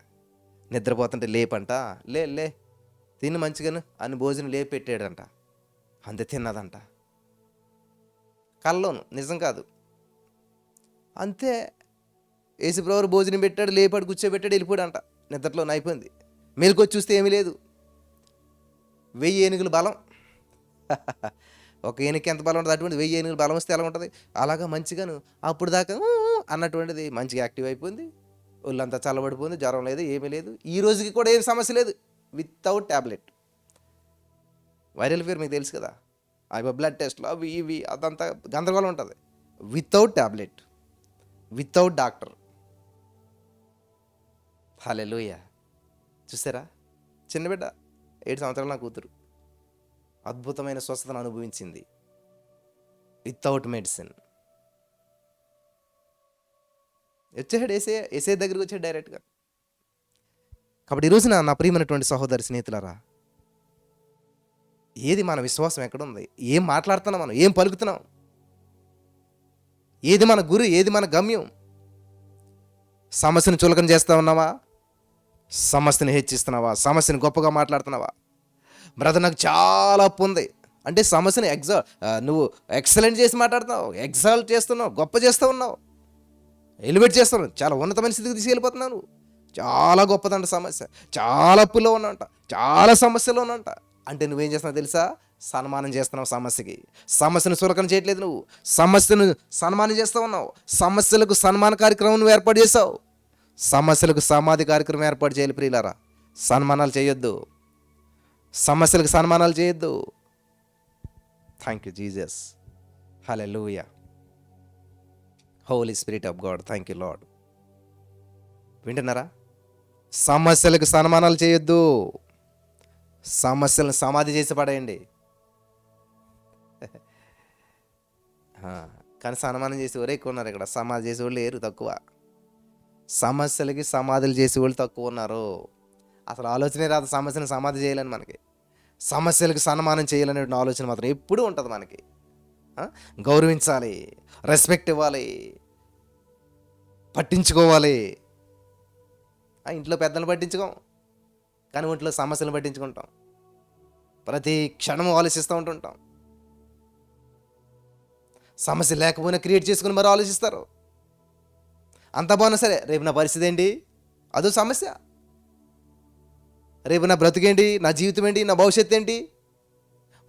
నిద్రపోతుంటే లేపంట, లే తిని మంచిగాను అని భోజనం లేపి పెట్టాడంట. అంతే తిన్నదంట. కల్లోను, నిజం కాదు. అంతే యేసుప్రభువు భోజనం పెట్టాడు, లేపాడు, కూర్చోబెట్టాడు, వెళ్ళిపోయాడంట. నిద్రలోనే అయిపోయింది. మేలుకొచ్చి చూస్తే ఏమీ లేదు. 1000 ఏనుగుల బలం. ఒక ఏనుగుకి ఎంత బలం ఉంటుంది అటువంటి 1000 ఏనుగులు బలం వస్తే ఎలా ఉంటుంది అలాగా మంచిగాను అప్పుడు దాకా ఊ అన్నటువంటిది మంచిగా యాక్టివ్ అయిపోయింది. ఒళ్ళంతా చల్లబడిపోయింది, జ్వరం లేదు, ఏమీ లేదు. ఈ రోజుకి కూడా ఏం సమస్య లేదు. Without tablet. వైరల్ ఫీవర్ మీకు తెలుసు కదా, అవి బ్లడ్ టెస్ట్లు అవి ఇవి అదంతా గందరగోళం ఉంటుంది. Without tablet, without doctor. హల్లెలూయా. చూసారా, చిన్న బిడ్డ 7 సంవత్సరాల నా కూతురు అద్భుతమైన స్వస్థతను అనుభవించింది వితౌట్ మెడిసిన్. వచ్చాడు ఏసే దగ్గరికి వచ్చాడు డైరెక్ట్గా. కాబట్టి ఈరోజు నా ప్రియమైనటువంటి సహోదరి స్నేహితులారా, ఏది మన విశ్వాసం ఎక్కడుంది, ఏం మాట్లాడుతున్నాం, మనం ఏం పలుకుతున్నాం, ఏది మన గురి, ఏది మన గమ్యం? సమస్యను చులకన చేస్తా ఉన్నావా, సమస్యను హెచ్చిస్తున్నావా, సమస్యను గొప్పగా మాట్లాడుతున్నావా? బ్రదర్ నాకు చాలా అప్పు ఉంది అంటే సమస్యను నువ్వు ఎక్సలెంట్ చేసి మాట్లాడుతున్నావు, ఎగ్జాల్ట్ చేస్తున్నావు, గొప్ప చేస్తూ ఉన్నావు, ఎలివేట్ చేస్తున్నావు, చాలా ఉన్నతమైన స్థితికి తీసుకెళ్ళిపోతున్నావు. నువ్వు చాలా గొప్పదంట సమస్య, చాలా అప్పుల్లో ఉన్నంట, చాలా సమస్యలో ఉన్నంట అంటే నువ్వేం చేస్తున్నావు తెలుసా? సన్మానం చేస్తున్నావు సమస్యకి. సమస్యను సులకన చేయట్లేదు, నువ్వు సమస్యను సన్మానం చేస్తూ ఉన్నావు. సమస్యలకు సన్మాన కార్యక్రమం నువ్వు ఏర్పాటు చేసావు. సమస్యలకు సమాధి కార్యక్రమం ఏర్పాటు చేయాలి ప్రియులారా. సన్మానాలు చేయొద్దు, సమస్యలకు సన్మానాలు చేయొద్దు. Thank you Jesus. Hallelujah. Holy spirit of God, thank you Lord. వింటున్నారా? సమస్యలకు సన్మానాలు చేయొద్దు, సమస్యలను సమాధి చేసి పడేయండి. కానీ సన్మానం చేసేవారు ఎక్కువ ఉన్నారు ఇక్కడ, సమాధి చేసేవాళ్ళు లేరు, తక్కువ. సమస్యలకి సమాధులు చేసేవాళ్ళు తక్కువ ఉన్నారు. అసలు ఆలోచనే రాదు సమస్యను సమాధి చేయాలని. మనకి సమస్యలకు సన్మానం చేయాలనే ఆలోచన మాత్రం ఎప్పుడూ ఉంటుంది మనకి. గౌరవించాలి, రెస్పెక్ట్ ఇవ్వాలి, పట్టించుకోవాలి. ఇంట్లో పెద్దలను పట్టించుకోం, కానీ ఒంట్లో సమస్యలను పట్టించుకుంటాం. ప్రతి క్షణము ఆలోచిస్తూ ఉంటుంటాం. సమస్య లేకపోయినా క్రియేట్ చేసుకుని మరి ఆలోచిస్తారు. అంత బాగున్నా సరే రేపు నా పరిస్థితి ఏంటి, అదో సమస్య. రేపు నా బ్రతుకేంటి, నా జీవితం ఏంటి, నా భవిష్యత్తు ఏంటి,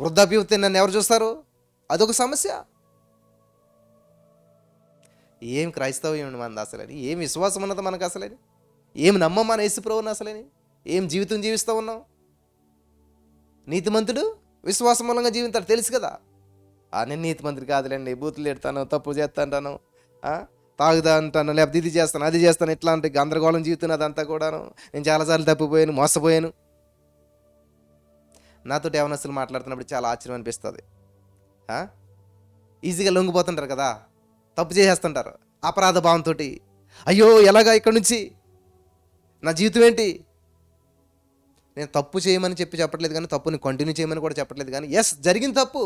వృద్ధాప్యతే నన్ను ఎవరు చూస్తారు, అదొక సమస్య. ఏం క్రైస్తవ్యం మనది అసలని, ఏం విశ్వాసం ఉన్నది మనకు అసలని, ఏం నమ్మం మన యేసుప్రభువుని అసలని, ఏం జీవితం జీవిస్తూ ఉన్నాం? నీతిమంతుడు విశ్వాసం మూలంగా జీవితాడు తెలుసు కదా. నేను నీతిమంతుడు కాదులేండి, బూతులు ఎడతాను, తప్పు చేస్తాను, తాగుదా అంటాను, లేకపోతే ఇది చేస్తాను, అది చేస్తాను, ఇట్లాంటి గందరగోళం జీవితం అదంతా కూడాను. నేను చాలాసార్లు తప్పిపోయాను, మోసపోయాను. నాతో యవనస్తులు మాట్లాడుతున్నప్పుడు చాలా ఆశ్చర్యం అనిపిస్తుంది. ఈజీగా లొంగిపోతుంటారు కదా, తప్పు చేసేస్తుంటారు అపరాధ భావంతో. అయ్యో ఎలాగా ఇక్కడి నుంచి నా జీవితం ఏంటి? నేను తప్పు చేయమని చెప్పట్లేదు, కానీ తప్పుని కంటిన్యూ చేయమని కూడా చెప్పట్లేదు. కానీ జరిగింది తప్పు,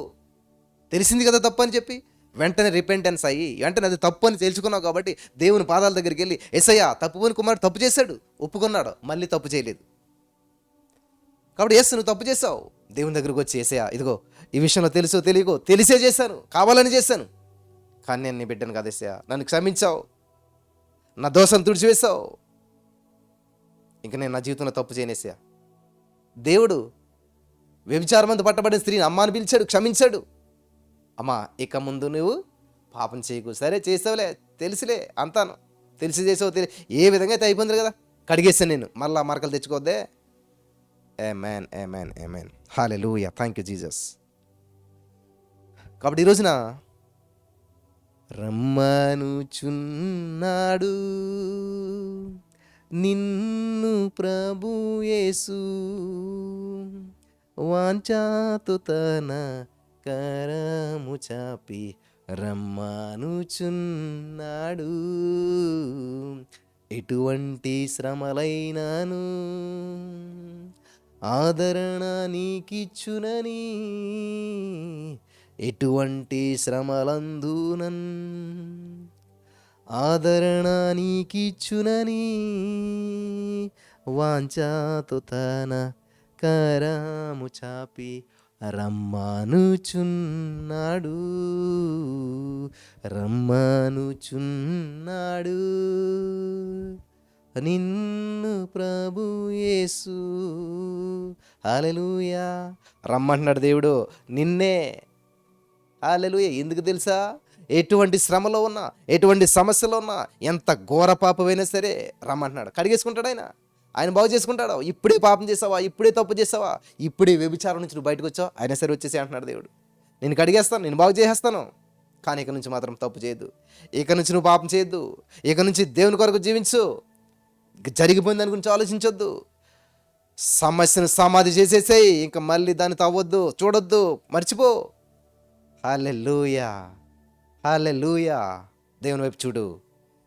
తెలిసింది కదా తప్పు అని చెప్పి వెంటనే రిపెంటెన్స్ అయ్యి వెంటనే అది తప్పు అని తెలుసుకున్నావు కాబట్టి దేవుని పాదాల దగ్గరికి వెళ్ళి యేసయ్యా తప్పుని కుమారుడు తప్పు చేశాడు, ఒప్పుకున్నాడు, మళ్ళీ తప్పు చేయలేదు. కాబట్టి నువ్వు తప్పు చేసావు, దేవుని దగ్గరికి వచ్చి యేసయ్యా ఇదిగో ఈ విషయంలో తెలుసో తెలియకో తెలిసే చేశాను, కావాలని చేశాను, కానీ నేను నీ బిడ్డను కదా యేసయ్యా, నన్ను క్షమించావు, నా దోషం తుడిచివేశావు, ఇంకా నేను నా జీవితంలో తప్పు చేయనేసా. దేవుడు వ్యభిచారమందు పట్టబడిన స్త్రీని అమ్మ అని పిలిచాడు, క్షమించాడు. అమ్మా ఇక ముందు నువ్వు పాపం చేయకు. సరే చేసావులే, తెలుసులే అంతాను, తెలిసి చేసావు, ఏ విధంగా అయితే అయిపోయింది కదా, కడిగేసాను నేను, మళ్ళా మరకలు తెచ్చుకోవద్దే. ఆమేన్, ఆమేన్, ఆమేన్. హల్లెలూయా. Thank you Jesus. కాబట్టి ఈ రోజున రమ్మనుచున్నాడు నిన్ను ప్రభు యేసు, వాంఛాతో తన కరము చాపి రమ్మనుచున్నాడు. ఎటువంటి శ్రమలైనాను ఆదరణ నీకిచ్చునని, ఎటువంటి శ్రమలందునన్ ఆదరణ నీకిచ్చునని, వాంఛాతో తన కరము చాపి రమ్మనుచున్నాడు, రమ్మనుచున్నాడు నిన్ను ప్రభు యేసు. హల్లెలూయా. రమ్మంటున్నాడు దేవుడు నిన్నే. హల్లెలూయా. ఎందుకు తెలుసా? ఎటువంటి శ్రమలో ఉన్నా, ఎటువంటి సమస్యలో ఉన్నా, ఎంత ఘోర పాపమైనా సరే రమ్మంటున్నాడు. కడిగేసుకుంటాడు ఆయన. ఆయన బాగు చేసుకుంటాడు. ఇప్పుడే పాపం చేసావా, ఇప్పుడే తప్పు చేసావా, ఇప్పుడే వ్యభిచారం నుంచి నువ్వు బయటకు వచ్చావు, అయినా సరే వచ్చేసి అంటున్నాడు దేవుడు. నేను కడిగేస్తాను, నేను బాగు చేసేస్తాను, కానీ ఇక నుంచి మాత్రం తప్పు చేయొద్దు, ఇక నుంచి నువ్వు పాపం చేయొద్దు, ఇక నుంచి దేవుని కొరకు జీవించు, జరిగిపోయిన దాని గురించి ఆలోచించొద్దు, సమస్యను సమాధి చేసేసేయి, ఇంకా మళ్ళీ దాన్ని తవ్వొద్దు, చూడొద్దు, మర్చిపో. హల్లెలూయా, హల్లెలూయా. దేవుని వైపు చూడు,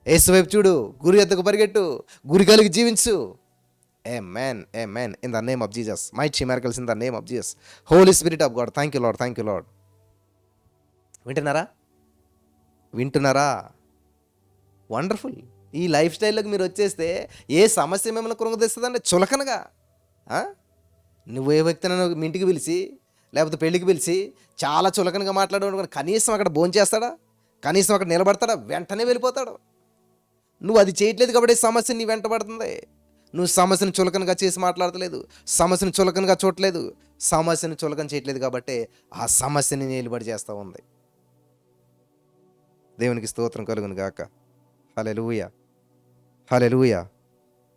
యేసు వైపు చూడు, గురి ఎద్దకు పరిగెట్టు, గురి కలిగి జీవించు. ఆమేన్, ఆమేన్. In the name of Jesus, mighty miracles in the name of Jesus, holy spirit of God. Thank you Lord, thank you Lord. వింటున్నారా? వింటున్నారా? వండర్ఫుల్. ఈ లైఫ్ స్టైల్లోకి మీరు వచ్చేస్తే ఏ సమస్య మిమ్మల్ని కృంగదీస్తుందంటే చులకనగా. నువ్వు ఏ వ్యక్తిని మీ ఇంటికి పిలిచి లేకపోతే పెళ్ళికి పిలిచి చాలా చులకనగా మాట్లాడేవాడు కనీసం అక్కడ భోంచేస్తాడా, కనీసం అక్కడ నిలబడతాడా? వెంటనే వెళ్ళిపోతాడు. నువ్వు అది చేయట్లేదు కాబట్టి సమస్య నీ వెంటబడుతుంది. నువ్వు సమస్యను చులకనగా చేసి మాట్లాడతలేదు, సమస్యను చులకనగా చూడలేదు, సమస్యను చులకన చేయట్లేదు కాబట్టి ఆ సమస్యని నిలబడి చేస్తూ ఉంది. దేవునికి స్తోత్రం కలుగును గాక. హల్లెలూయా, హల్లెలూయా.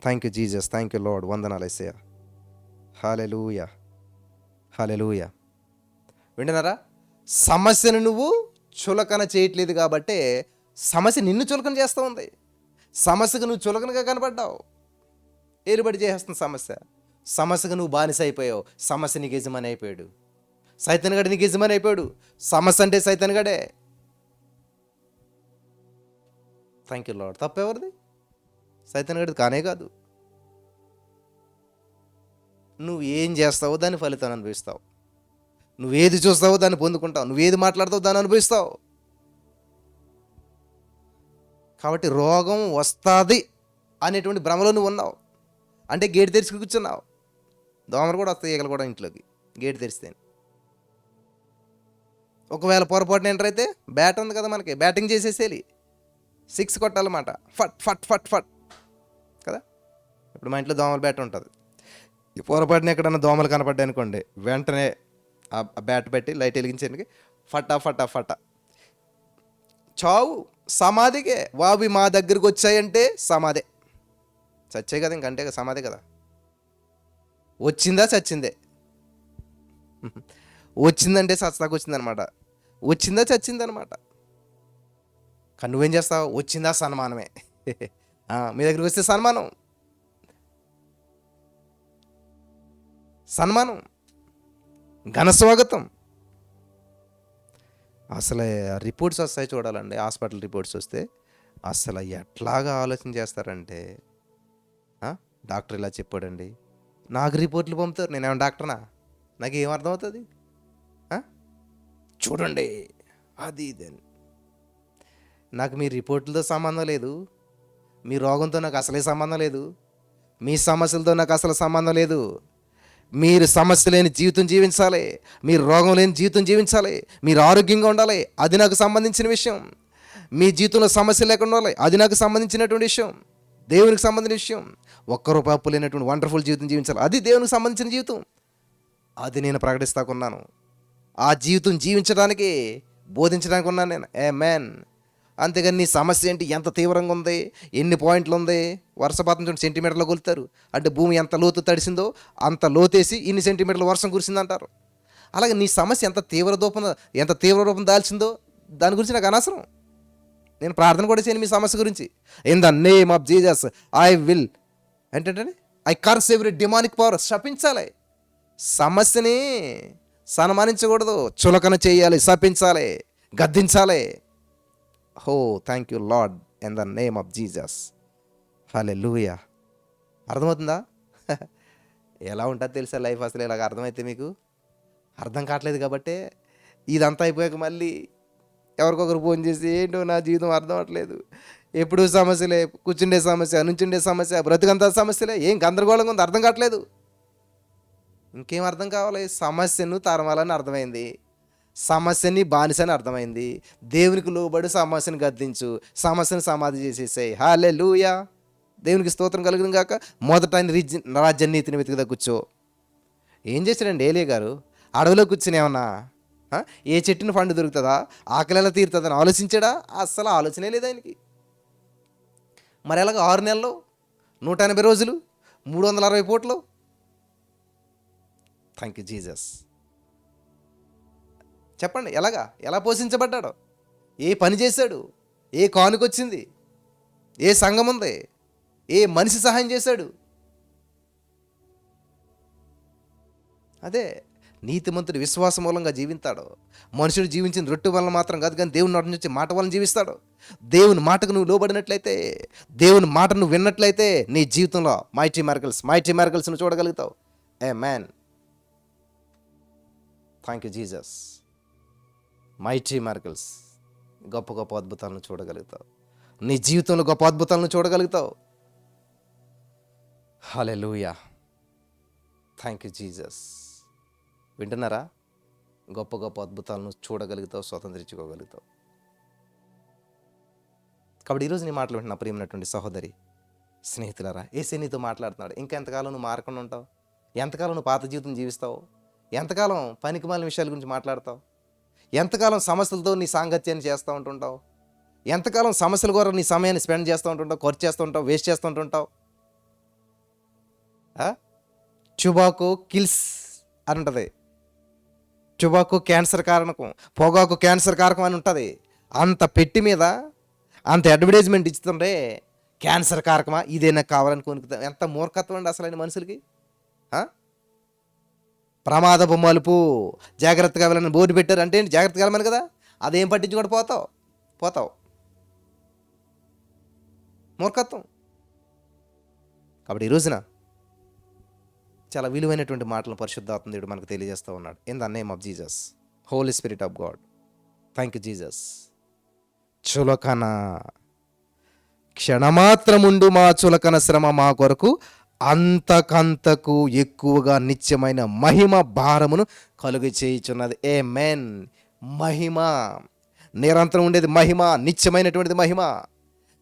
Thank you Jesus, thank you Lord. వందనాలు యేసయ్యా. హల్లెలూయా, హల్లెలూయా. వింటున్నారా? సమస్యను నువ్వు చులకన చేయట్లేదు కాబట్టే సమస్య నిన్ను చులకన చేస్తూ ఉంది. సమస్యకు నువ్వు చులకనగా కనపడ్డావు, ఏలుబడి చేసేస్తుంది సమస్య. సమస్యకు నువ్వు బానిస అయిపోయావు, సమస్య నీకు యజమాని అయిపోయాడు. సైతాన్గాడు నీకు యజమాని అయిపోయాడు. సమస్య అంటే సైతాన్గాడే. Thank you Lord. తప్పెవరిది? సైతాన్గాడిది కానే కాదు. నువ్వు ఏం చేస్తావో దాని ఫలితాన్ని అనుభవిస్తావు, నువ్వేది చూస్తావో దాన్ని పొందుకుంటావు, నువ్వేది మాట్లాడతావో దాన్ని అనుభవిస్తావు. కాబట్టి రోగం వస్తుంది అనేటువంటి భ్రమలో నువ్వు ఉన్నావు. అంటే గేట్ తెరిచి కూర్చున్నావు. దోమలు కూడా వస్తాయి, ఈగలు కూడా ఇంట్లోకి గేట్ తెరిస్తే. ఒకవేళ పొరపాటున ఎంటర్ అయితే బ్యాట్ ఉంది కదా మనకి, బ్యాటింగ్ చేసేసేయాలి, 6 కొట్టాలన్నమాట. ఫట్ ఫట్ ఫట్ ఫట్ కదా. ఇప్పుడు మా ఇంట్లో దోమల బ్యాట్ ఉంటుంది. ఈ పొరపాటున ఎక్కడన్నా దోమలు కనపడ్డాయి అనుకోండి, వెంటనే ఆ బ్యాట్ పెట్టి లైట్ వెలిగించేందుకు ఫటా ఫటా ఫటా చావు. సమాధికే. వావి మా దగ్గరికి వచ్చాయంటే సమాధే. చచ్చే కదా, ఇంకంటే సమాధే కదా. వచ్చిందా చచ్చిందే. వచ్చిందంటే సస్తాకు వచ్చిందనమాట, వచ్చిందా చచ్చిందనమాట. కానీ నువ్వేం చేస్తావు? వచ్చిందా సన్మానమే. మీ దగ్గరికి వస్తే సన్మానం, సన్మానం, ఘన స్వాగతం. అసలు రిపోర్ట్స్ వస్తాయి చూడాలండి, హాస్పిటల్ రిపోర్ట్స్ వస్తే అసలు ఎట్లాగా ఆలోచన చేస్తారంటే, డాక్టర్ ఇలా చెప్పాడండి, నాకు రిపోర్ట్లు పంపుతారు. నేనేమో డాక్టర్నా? నాకు ఏం అర్థం అవుతుంది? చూడండి అది ఇదని. నాకు మీ రిపోర్ట్లతో సంబంధం లేదు, మీ రోగంతో నాకు అసలే సంబంధం లేదు, మీ సమస్యలతో నాకు అసలు సంబంధం లేదు. మీరు సమస్య లేని జీవితం జీవించాలి, మీరు రోగం లేని జీవితం జీవించాలి, మీరు ఆరోగ్యంగా ఉండాలి, అది నాకు సంబంధించిన విషయం. మీ జీవితంలో సమస్య లేకుండా ఉండాలి, అది నాకు సంబంధించినటువంటి విషయం, దేవునికి సంబంధించిన విషయం. ఒక్క రూపాయి అప్పు లేనటువంటి వండర్ఫుల్ జీవితం జీవించాలి, అది దేవునికి సంబంధించిన జీవితం. అది నేను ప్రకటిస్తాకున్నాను. ఆ జీవితం జీవించడానికి, బోధించడానికి ఉన్నాను నేను. ఆమేన్. అంతేగాని నీ సమస్య ఏంటి, ఎంత తీవ్రంగా ఉంది, ఎన్ని పాయింట్లు ఉంది, వర్షపాతం చూడండి సెంటీమీటర్లో కొలుతారు. అంటే భూమి ఎంత లోతు తడిసిందో అంత లోతేసి ఇన్ని సెంటీమీటర్ల వర్షం కురిసిందంటారు. అలాగే నీ సమస్య ఎంత తీవ్ర రూపం దాల్చిందో దాని గురించి నాకు అనవసరం. నేను ప్రార్థన కూడా చేయను మీ సమస్య గురించి. In the name of Jesus I will ఏంటంటే I curse every demonic power. శపించాలి, సమస్యని సన్మానించకూడదు, చులకన చేయాలి, శపించాలి, గద్దించాలి. Oh thank you Lord in the name of Jesus. హల్లెలూయా. అర్థమవుతుందా? ఎలా ఉంటుంది తెలుసా లైఫ్? అసలు ఇలాగ అర్థమైతే మీకు అర్థం కావట్లేదు కాబట్టి ఇదంతా అయిపోయాక మళ్ళీ ఎవరికొకరు ఫోన్ చేసి ఏంటో నా జీవితం అర్థం అవ్వట్లేదు, ఎప్పుడు సమస్యలే, కూర్చుండే సమస్య, నుంచుండే సమస్య, బ్రతుకంతా సమస్యలే, ఏం గందరగోళంగా ఉంది, అర్థం కావట్లేదు. ఇంకేం అర్థం కావాలి? సమస్యను తరమాలని అర్థమైంది, సమస్యని బానిసని అర్థమైంది. దేవునికి లోబడి సమస్యను గద్దించు, సమస్యను సమాధి చేసేసాయి. హల్లెలూయా. దేవునికి స్తోత్రం కలుగును గాక. మొదట ఆయన రాజ్య నీతిని వెతుకుదా కూర్చో. ఏం చేశాడండి ఏలియా గారు? అడవిలో కూర్చుని ఏమన్నా ఆ? ఏ చెట్టుని పండు దొరుకుతుందా, ఆకలి ఎలా తీరుతుందని ఆలోచించాడా? అస్సలు ఆలోచనే లేదు ఆయనకి. మరి ఎలాగ 6 నెలలు, 180 రోజులు, 360 పూటలు? Thank you Jesus. చెప్పండి ఎలాగా, ఎలా పోషించబడ్డాడో, ఏ పని చేశాడు, ఏ కానుకొచ్చింది, ఏ సంఘం ఉంది, ఏ మనిషి సహాయం చేశాడు? అదే నీతిమంతుడు విశ్వాస మూలంగా జీవిస్తాడు. మనుషుడు జీవించిన రొట్టె వలన మాత్రం కాదు, కానీ దేవుని నోటి నుంచి మాట వలన జీవిస్తాడు. దేవుని మాటకు నువ్వు లోబడినట్లయితే, దేవుని మాట నువ్వు విన్నట్లయితే, నీ జీవితంలో మైటీ మ్యారకల్స్ నువ్వు చూడగలుగుతావు. Man, thank you Jesus. Mighty miracles, గొప్ప గొప్ప అద్భుతాలను చూడగలుగుతావు. నీ జీవితంలో గొప్ప అద్భుతాలను చూడగలుగుతావు. హల్లెలూయా, థ్యాంక్ యూ జీసస్. వింటున్నారా? గొప్ప గొప్ప అద్భుతాలను చూడగలుగుతావు, స్వతంత్రించుకోగలుగుతావు. కాబట్టి ఈరోజు నీ మాటలు వింటున్నా ప్రియమైనటువంటి సహోదరి, స్నేహితులారా, యేసే నీతో మాట్లాడుతున్నాడు. ఇంకా ఎంతకాలం నువ్వు మారకుండా ఉంటావు? ఎంతకాలం నువ్వు పాత జీవితం జీవిస్తావు? ఎంతకాలం పనికిమాలిన విషయాల గురించి మాట్లాడతావు? ఎంతకాలం సమస్యలతో నీ సాంగత్యాన్ని చేస్తూ ఉంటుంటావు? ఎంతకాలం సమస్యల ద్వారా నీ సమయాన్ని స్పెండ్ చేస్తూ ఉంటుంటావు, ఖర్చు చేస్తూ ఉంటావు, వేస్ట్ చేస్తూ ఉంటుంటావు? టుబాకో కిల్స్ అని ఉంటుంది. టుబాకో క్యాన్సర్ కారకం, పొగాకు క్యాన్సర్ కారకం అని ఉంటుంది. అంత పెట్టి మీద అంత అడ్వర్టైజ్మెంట్ ఇస్తుంటే క్యాన్సర్ కారకమా, ఇదేనా కావాలని కొనుక్కుతాం. ఎంత మూర్ఖత్వం అండి అసలు మనుషులకి. ప్రమాదపు మలుపు, జాగ్రత్తగా వెళ్ళని బోర్డు పెట్టారు అంటే ఏంటి? జాగ్రత్తగా వెళ్ళమని కదా. అదేం పట్టించుకోడు, పోతావు. మూర్ఖత్వం. కాబట్టి ఈ రోజున చాలా విలువైనటువంటి మాటలను పరిశుద్ధాత్మ దేవుడు మనకు తెలియజేస్తూ ఉన్నాడు. In the name of Jesus, holy spirit of God. Thank you Jesus. చులకన, క్షణమాత్రముండు మా చులకన శ్రమ మా కొరకు అంతకంతకు ఎక్కువగా నిత్యమైన మహిమ భారమును కలుగు చేయుచున్నది. ఆమేన్. మహిమ, నిరంతరం ఉండేది మహిమ, నిత్యమైనటువంటిది మహిమ,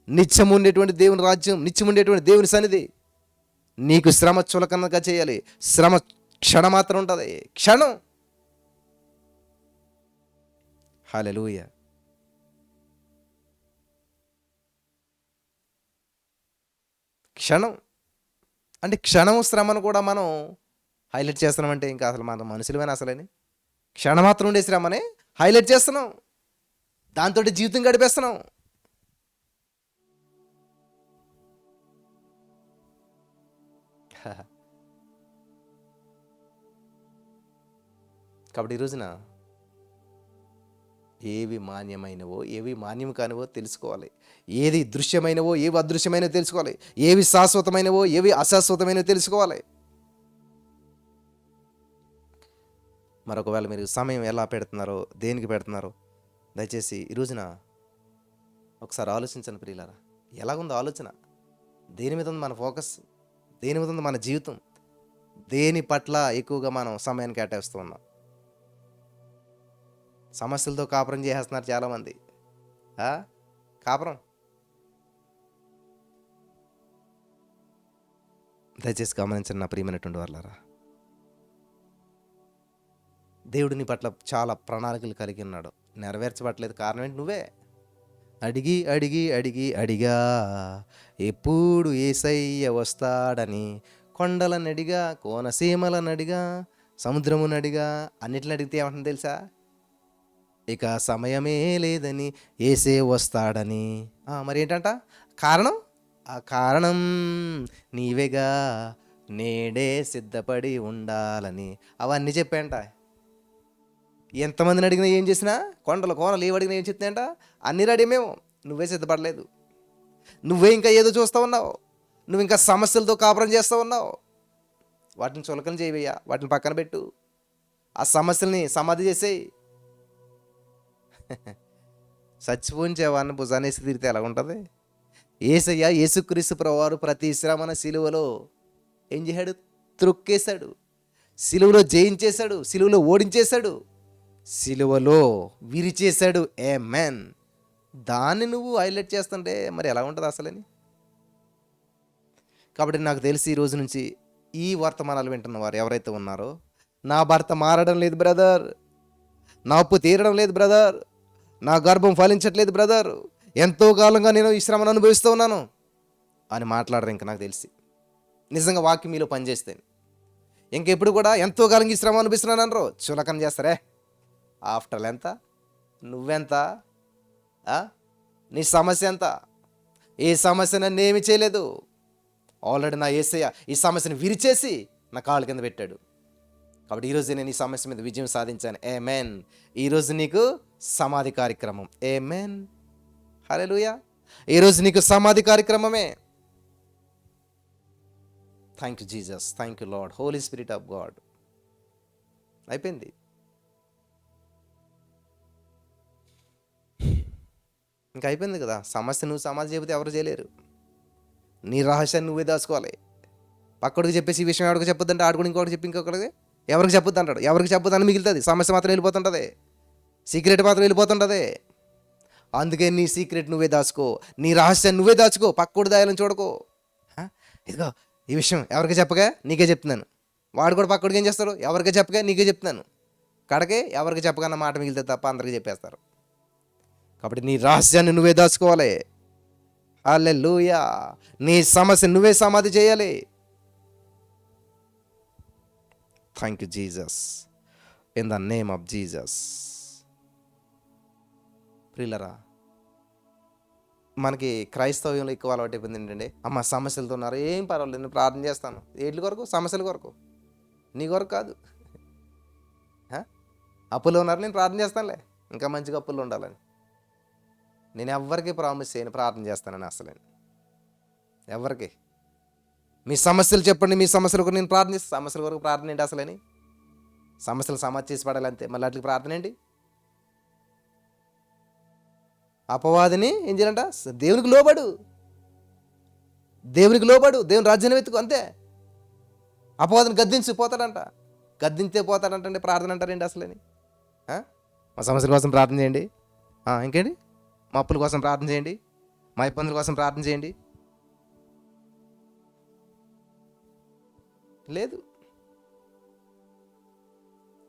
నిత్యం ఉండేటువంటి దేవుని రాజ్యం, నిత్యం ఉండేటువంటి దేవుని సన్నిధి. నీకు శ్రమ చులకనగా చేయాలి. శ్రమ క్షణమాత్రం ఉంటుంది, క్షణం. హల్లెలూయా. క్షణం అంటే క్షణం శ్రమను కూడా మనం హైలైట్ చేస్తున్నామంటే ఇంకా అసలు మన మనుషులమేనా అసలని? క్షణమాత్రం ఉండే శ్రమనే హైలైట్ చేస్తున్నాం, దాంతో జీవితం గడిపేస్తున్నాం. కాబట్టి ఈ రోజున ఏవి మాన్యమైనవో ఏవి మాన్యం కానివో తెలుసుకోవాలి. ఏది దృశ్యమైనవో ఏవి అదృశ్యమైనవో తెలుసుకోవాలి. ఏవి శాశ్వతమైనవో ఏవి అశాశ్వతమైనవో తెలుసుకోవాలి. మరొకవేళ మీరు సమయం ఎలా పెడుతున్నారో, దేనికి పెడుతున్నారో దయచేసి ఈ రోజున ఒకసారి ఆలోచించండి ప్రియులారా. ఎలాగుందో ఆలోచన? దేని మీద ఉంది మన ఫోకస్? దేని మీద ఉంది మన జీవితం? దేని పట్ల ఎక్కువగా మనం సమయాన్ని కేటాయిస్తూ ఉన్నాం? సమస్యలతో కాపురం చేసేస్తున్నారు చాలామంది. కాపురం దయచేసి గమనించండి నా ప్రియమైనటువంటి వాళ్ళారా. దేవుడిని పట్ల చాలా ప్రణాళికలు కలిగి ఉన్నాడు, నెరవేర్చబట్టలేదు. కారణం ఏంటి? నువ్వే అడిగి అడిగి అడిగి అడిగా ఎప్పుడు యేసయ్య వస్తాడని, కొండలను అడిగా, కోనసీమలను అడిగా, సముద్రమును అడిగా, అన్నిటిని అడిగితే ఏమంటుంది తెలుసా? ఇక సమయమే లేదని, యేసే వస్తాడని. మరి ఏంటంట కారణం? ఆ కారణం నీవేగా, నేడే సిద్ధపడి ఉండాలని. అవన్నీ చెప్పాయంట. ఎంతమందిని అడిగినా ఏం చేసినా, కొండలు కోనలు ఏవి అడిగినా ఏం చెప్తాయంట? అన్నీ రెడీ మేము, నువ్వే సిద్ధపడలేదు. నువ్వే ఇంకా ఏదో చూస్తూ ఉన్నావు, నువ్వు ఇంకా సమస్యలతో కాపురం చేస్తూ ఉన్నావు. వాటిని చులకన చేయవయ్యా, వాటిని పక్కన పెట్టు. ఆ సమస్యల్ని సమాధి చేసేయి. చచ్చిపోయించేవాడిని భుజానేసి తిరిగితే ఎలా ఉంటుంది? యేసయ్య, యేసుక్రీస్తు ప్రభువారు ప్రతి శ్రమన సిలువలో ఏం చేశాడు? త్రొక్కేశాడు, సిలువలో జయించేశాడు, సిలువలో ఓడించేశాడు, సిలువలో విరిచేశాడు. ఆమేన్. దాన్ని నువ్వు హైలైట్ చేస్తుంటే మరి ఎలా ఉంటుంది అసలని? కాబట్టి నాకు తెలిసి ఈ రోజు నుంచి ఈ వర్తమానాలు వింటున్న వారు ఎవరైతే ఉన్నారో, నా భర్త మారడం లేదు బ్రదర్, నా అప్పు తీరడం లేదు బ్రదర్, నా గర్భం ఫలించట్లేదు బ్రదర్, ఎంతో కాలంగా నేను ఈ శ్రమను అనుభవిస్తూ ఉన్నాను అని మాట్లాడరు. ఇంకా నాకు తెలిసి నిజంగా వాక్యం మీలో పనిచేస్తే ఇంకెప్పుడు కూడా ఎంతో కాలంగా ఈ శ్రమ అనిపిస్తున్నాను అనరు. చులకన చేస్తారే. ఆఫ్టర్ ఎంత, నువ్వెంత, ఆ? నీ సమస్య ఎంత? ఏ సమస్య నన్ను ఏమి చేయలేదు. ఆల్రెడీ నా యేసయ్య ఈ సమస్యను విరిచేసి నా కాళ్ళ కింద పెట్టాడు. కాబట్టి ఈరోజు నేను ఈ సమస్య మీద విజయం సాధించాను. ఆమేన్. ఈరోజు నీకు సమాధి కార్యక్రమం. ఆమేన్. హల్లెలూయా. ఈరోజు నీకు సమాధి కార్యక్రమమే. Thank you Jesus, thank you Lord, holy spirit of God. అయిపోయింది. ఇంకా అయిపోయింది కదా. సమస్య నువ్వు సమాధి చెబితే ఎవరు చేయలేరు. నీ రహస్యాన్ని నువ్వే దాచుకోవాలి. పక్కడికి చెప్పేసి ఈ విషయం ఎవరికి చెప్పొద్దంటే ఆడు కూడా ఇంకొకటి చెప్పి ఇంకొకటి ఎవరికి చెప్పొద్దు అంటాడు. ఎవరికి చెప్పొద్దని మిగులుతుంది. సమస్య మాత్రం వెళ్ళిపోతుంటుంది, సీక్రెట్ మాత్రం వెళ్ళిపోతుంటుంది. అందుకే నీ సీక్రెట్ నువ్వే దాచుకో, నీ రహస్యాన్ని నువ్వే దాచుకో, పక్కడు దాయాలని చూడకో. ఇదిగో ఈ విషయం ఎవరికి చెప్పగా నీకే చెప్తున్నాను. వాడు కూడా పక్కడికి ఏం చేస్తాడు, ఎవరికి చెప్పగా నీకే చెప్తున్నాను. కడకే ఎవరికి చెప్పకన్న మాట మిగిలితే తప్ప అందరికీ చెప్పేస్తారు. కాబట్టి నీ రహస్యాన్ని నువ్వే దాచుకోవాలి. హల్లెలూయా. నీ సమస్య నువ్వే సమాధి చేయాలి. Thank you Jesus, in the name of Jesus. ప్రియులరా, మనకి క్రైస్తవ్యంలో ఎక్కువ అలవాటు అయిపోయింది ఏంటంటే, అమ్మ సమస్యలతో ఉన్నారు, ఏం పర్వాలేదు నేను ప్రార్థన చేస్తాను. ఏట్ల కొరకు? సమస్యల కొరకు, నీ కొరకు కాదు. అప్పులో ఉన్నారు, నేను ప్రార్థన చేస్తానులే ఇంకా మంచిగా అప్పుల్లో ఉండాలని. నేను ఎవరికి ప్రామిస్ చేయను ప్రార్థన చేస్తానని. అసలు ఎవరికి మీ సమస్యలు చెప్పండి, మీ సమస్యల కొరకు నేను ప్రార్థన చేస్తాను. సమస్యల కొరకు ప్రార్థన ఏంటి అసలని? సమస్యలు సమాధి చేసి పడాలి అంతే. మళ్ళీ అట్లకి ప్రార్థన ఏంటి? అపవాదిని ఏం చేయాలంట? దేవునికి లోబడు, దేవునికి లోబడు, దేవుని రాజ్యాన్ని వెతుకు అంతే. అపవాదిని గద్దించి పోతాడంట, గద్దించే పోతాడంటే ప్రార్థన అంటారేంటి అసలని? మా సమస్యల కోసం ప్రార్థన చేయండి, ఇంకేంటి మా అప్పుల కోసం ప్రార్థన చేయండి, మా ఇబ్బందుల కోసం ప్రార్థన చేయండి. లేదు.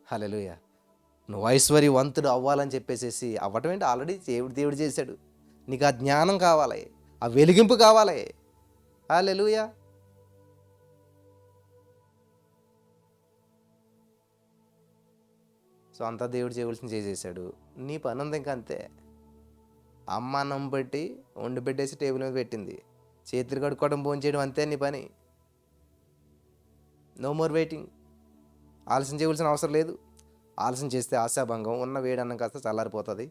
హల్లెలూయా. నువ్వు ఐశ్వర్యవంతుడు అవ్వాలని చెప్పేసేసి అవ్వటం ఏంటి? ఆల్రెడీ దేవుడు చేశాడు. నీకు ఆ జ్ఞానం కావాలి, ఆ వెలిగింపు కావాలి. హల్లెలూయా. సో అంతా దేవుడు చేయవలసింది చేసేసాడు. నీ పని ఉంది ఇంకా అంతే. అమ్మ అన్నం పెట్టి వండి పెట్టేసి టేబుల్ మీద పెట్టింది, చేతులు కడుక్కోవడం భోజనం చేయడం అంతే నీ పని. No more waiting. ఆలస్యం చేయవలసిన అవసరం లేదు. ఆలస్యం చేస్తే ఆశాభంగం, ఉన్న వేడి అన్నం కాస్త చల్లారిపోతుంది.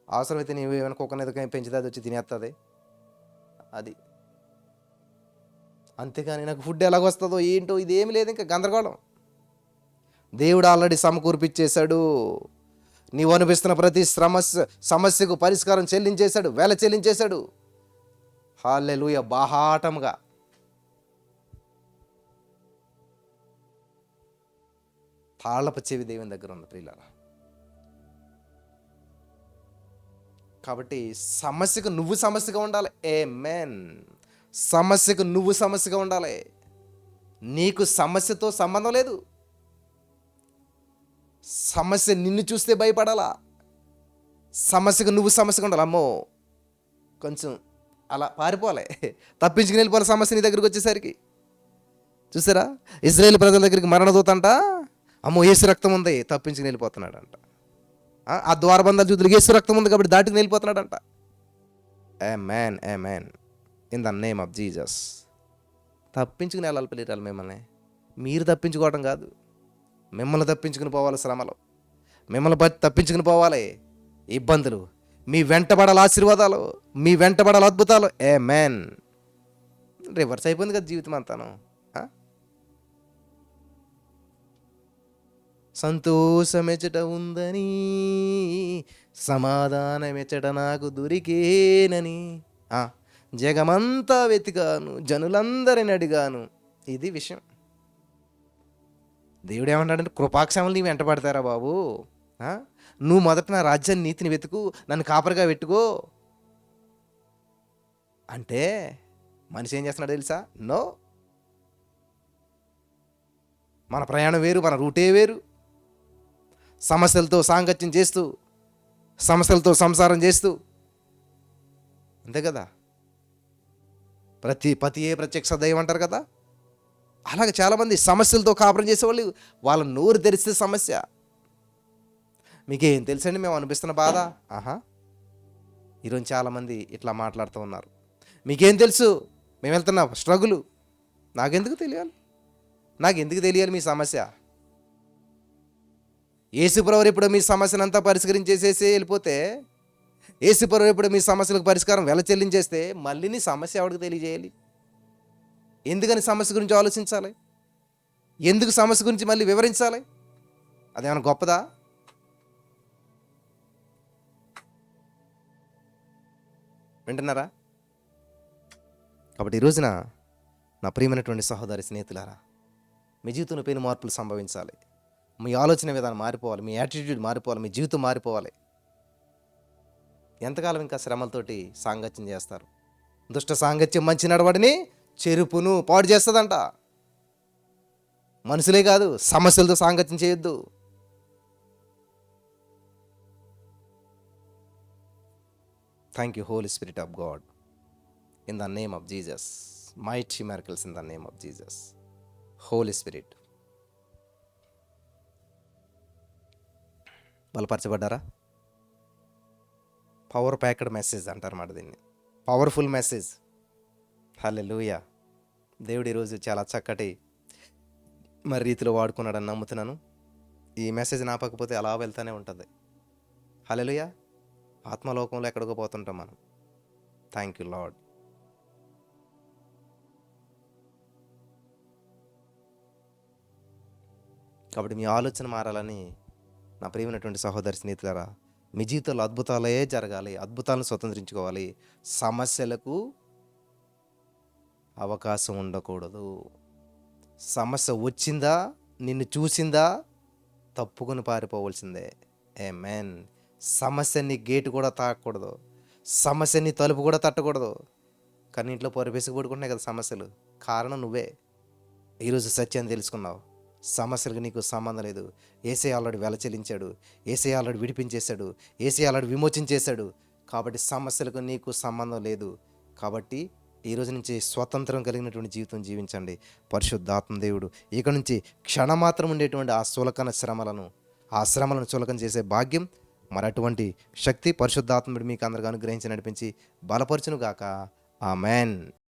అవసరమైతే నీవు ఏమైనా కుక్కని ఎదుక పెంచితే అది వచ్చి తినేస్తుంది. అది అంతేగాని నాకు ఫుడ్ ఎలాగొస్తుందో ఏంటో ఇదేమి లేదు, ఇంకా గందరగోళం. దేవుడు ఆల్రెడీ సమకూర్పిచ్చేశాడు. నీవు అనిపిస్తున్న ప్రతి సమస్యకు పరిష్కారం చెల్లించేశాడు, వేల చెల్లించేశాడు. హల్లెలూయా. బాహాటముగా తాళపు చెవి దేవుని దగ్గర ఉన్న ప్రియులారా. కాబట్టి సమస్యకు నువ్వు సమస్యగా ఉండాలి. ఆమేన్. సమస్యకు నువ్వు సమస్యగా ఉండాలి. నీకు సమస్యతో సంబంధం లేదు. సమస్య నిన్ను చూస్తే భయపడాలా? సమస్యకు నువ్వు సమస్యగా ఉండాలి. అమ్మో కొంచెం అలా పారిపోలే, తప్పించుకుని వెళ్ళిపోవాలి సమస్య నీ దగ్గరికి వచ్చేసరికి. చూసారా, ఇజ్రాయేల్ ప్రజల దగ్గరికి మరణదూత అంట, అమ్మో యేసు రక్తం ఉంది, తప్పించుకుని వెళ్ళిపోతున్నాడంట. ఆ ద్వారబంధాలు చూతులు యేసు రక్తం ఉంది కాబట్టి దాటుకుని వెళ్ళిపోతున్నాడంట. ఆమేన్, ఆమేన్, in the name of Jesus. తప్పించుకుని వెళ్ళాలి పిల్లలు మిమ్మల్ని. మీరు తప్పించుకోవడం కాదు, మిమ్మల్ని తప్పించుకుని పోవాలి శ్రమలు, మిమ్మల్ని తప్పించుకుని పోవాలి ఇబ్బందులు. మీ వెంటబడాలి ఆశీర్వాదాలు, మీ వెంటబడాలి అద్భుతాలు. ఆమేన్. రివర్స్ అయిపోయింది కదా జీవితం అంతాను. సంతోషమెచ్చట ఉందని, సమాధానమెచ్చట నాకు దొరికేనని, జగమంతా వెతికాను, జనులందరిని అడిగాను. ఇది విషయం. దేవుడు ఏమంటాడంటే, కృపాక్షములు నీ వెంటబడతారా బాబు? నువ్వు మొదట నా రాజ్యాన్ని నీతిని వెతుకు, నన్ను కాపరిగా పెట్టుకో అంటే మనిషి ఏం చేస్తున్నాడు తెలుసా? నో. మన ప్రయాణం వేరు, మన రూటే వేరు. సమస్యలతో సాంగత్యం చేస్తూ, సమస్యలతో సంసారం చేస్తూ, అంతే కదా, ప్రతి పతియే ప్రత్యక్ష దైవం అంటారు కదా. అలాగే చాలామంది సమస్యలతో కాపురం చేసేవాళ్ళు, వాళ్ళ నోరు తెరిస్తే సమస్య. మీకేం తెలుసండి మేము అనిపిస్తున్న బాధ? ఆహా, ఈరోజు చాలామంది ఇట్లా మాట్లాడుతూ ఉన్నారు. మీకేం తెలుసు మేము వెళ్తున్న స్ట్రగులు? నాకెందుకు తెలియాలి? నాకెందుకు తెలియాలి మీ సమస్య? యేసుప్రభువు ఇప్పుడు మీ సమస్యనంతా పరిష్కరించేసేసి వెళ్ళిపోతే, యేసుప్రభువు ఇప్పుడు మీ సమస్యలకు పరిష్కారం వెల చెల్లించేస్తే, మళ్ళీ నీ సమస్య ఎవరికి తెలియజేయాలి? ఎందుకని సమస్య గురించి ఆలోచించాలి? ఎందుకు సమస్య గురించి మళ్ళీ వివరించాలి? అదేమైనా గొప్పదా? వింటున్నారా? కాబట్టి ఈ రోజున నా ప్రియమైనటువంటి సహోదరి స్నేహితులారా, మీ జీవితంలో పెను మార్పులు సంభవించాలి. మీ ఆలోచన విధానం మారిపోవాలి, మీ యాటిట్యూడ్ మారిపోవాలి, మీ జీవితం మారిపోవాలి. ఎంతకాలం ఇంకా శ్రమలతోటి సాంగత్యం చేస్తారు? దుష్ట సాంగత్యం మంచి నడవడిని చెరుపును పాడు చేస్తుందంట. మనుషులే కాదు, సమస్యలతో సాంగత్యం చేయొద్దు. Thank you holy spirit of God, in the name of Jesus, mighty miracles in the name of Jesus. Holy Spirit. బలపరచబడ్డారా? పవర్ ప్యాక్డ్ మెసేజ్ అంటారన్నమాట దీన్ని, పవర్ఫుల్ మెసేజ్. హల్లెలూయా. దేవుడు ఈరోజు చాలా చక్కటి రీతిలో వాడుకున్నాడని నమ్ముతున్నాను. ఈ మెసేజ్ నాపకపోతే అలా వెళ్తూనే ఉంటుంది. హల్లెలూయా. ఆత్మలోకంలో ఎక్కడికో పోతుంటాం మనం. Thank you lord. కాబట్టి మీ ఆలోచన మారాలని నా ప్రియమైనటువంటి సహోదరి స్నేహితులారా, మీ జీవితంలో అద్భుతాలే జరగాలి, అద్భుతాలను స్వతంత్రించుకోవాలి. సమస్యలకు అవకాశం ఉండకూడదు. సమస్య వచ్చిందా, నిన్ను చూసిందా, తప్పుకొని పారిపోవలసిందే. ఆమేన్. సమస్యని గేటు కూడా తాకూడదు, సమస్యని తలుపు కూడా తట్టకూడదు. కానీ ఇంట్లో పొరపేసి పడుకుంటున్నాయి కదా సమస్యలు. కారణం నువ్వే. ఈరోజు సత్యాన్ని తెలుసుకున్నావు. సమస్యలకు నీకు సంబంధం లేదు. యేసయ్య ఆల్రెడీ వెల చెల్లించాడు, యేసయ్య ఆల్రెడీ విడిపించేశాడు, యేసయ్య ఆల్రెడీ విమోచించేశాడు. కాబట్టి సమస్యలకు నీకు సంబంధం లేదు. కాబట్టి ఈరోజు నుంచి స్వతంత్రం కలిగినటువంటి జీవితం జీవించండి. పరిశుద్ధాత్మ దేవుడు ఇక నుంచి క్షణమాత్రం ఉండేటువంటి ఆ శ్రమలను చులకన చేసే భాగ్యం, మరి అటువంటి శక్తి పరిశుద్ధాత్ముడు మీకు అందరికీ అనుగ్రహించి నడిపించి బలపరచును గాక. ఆమేన్.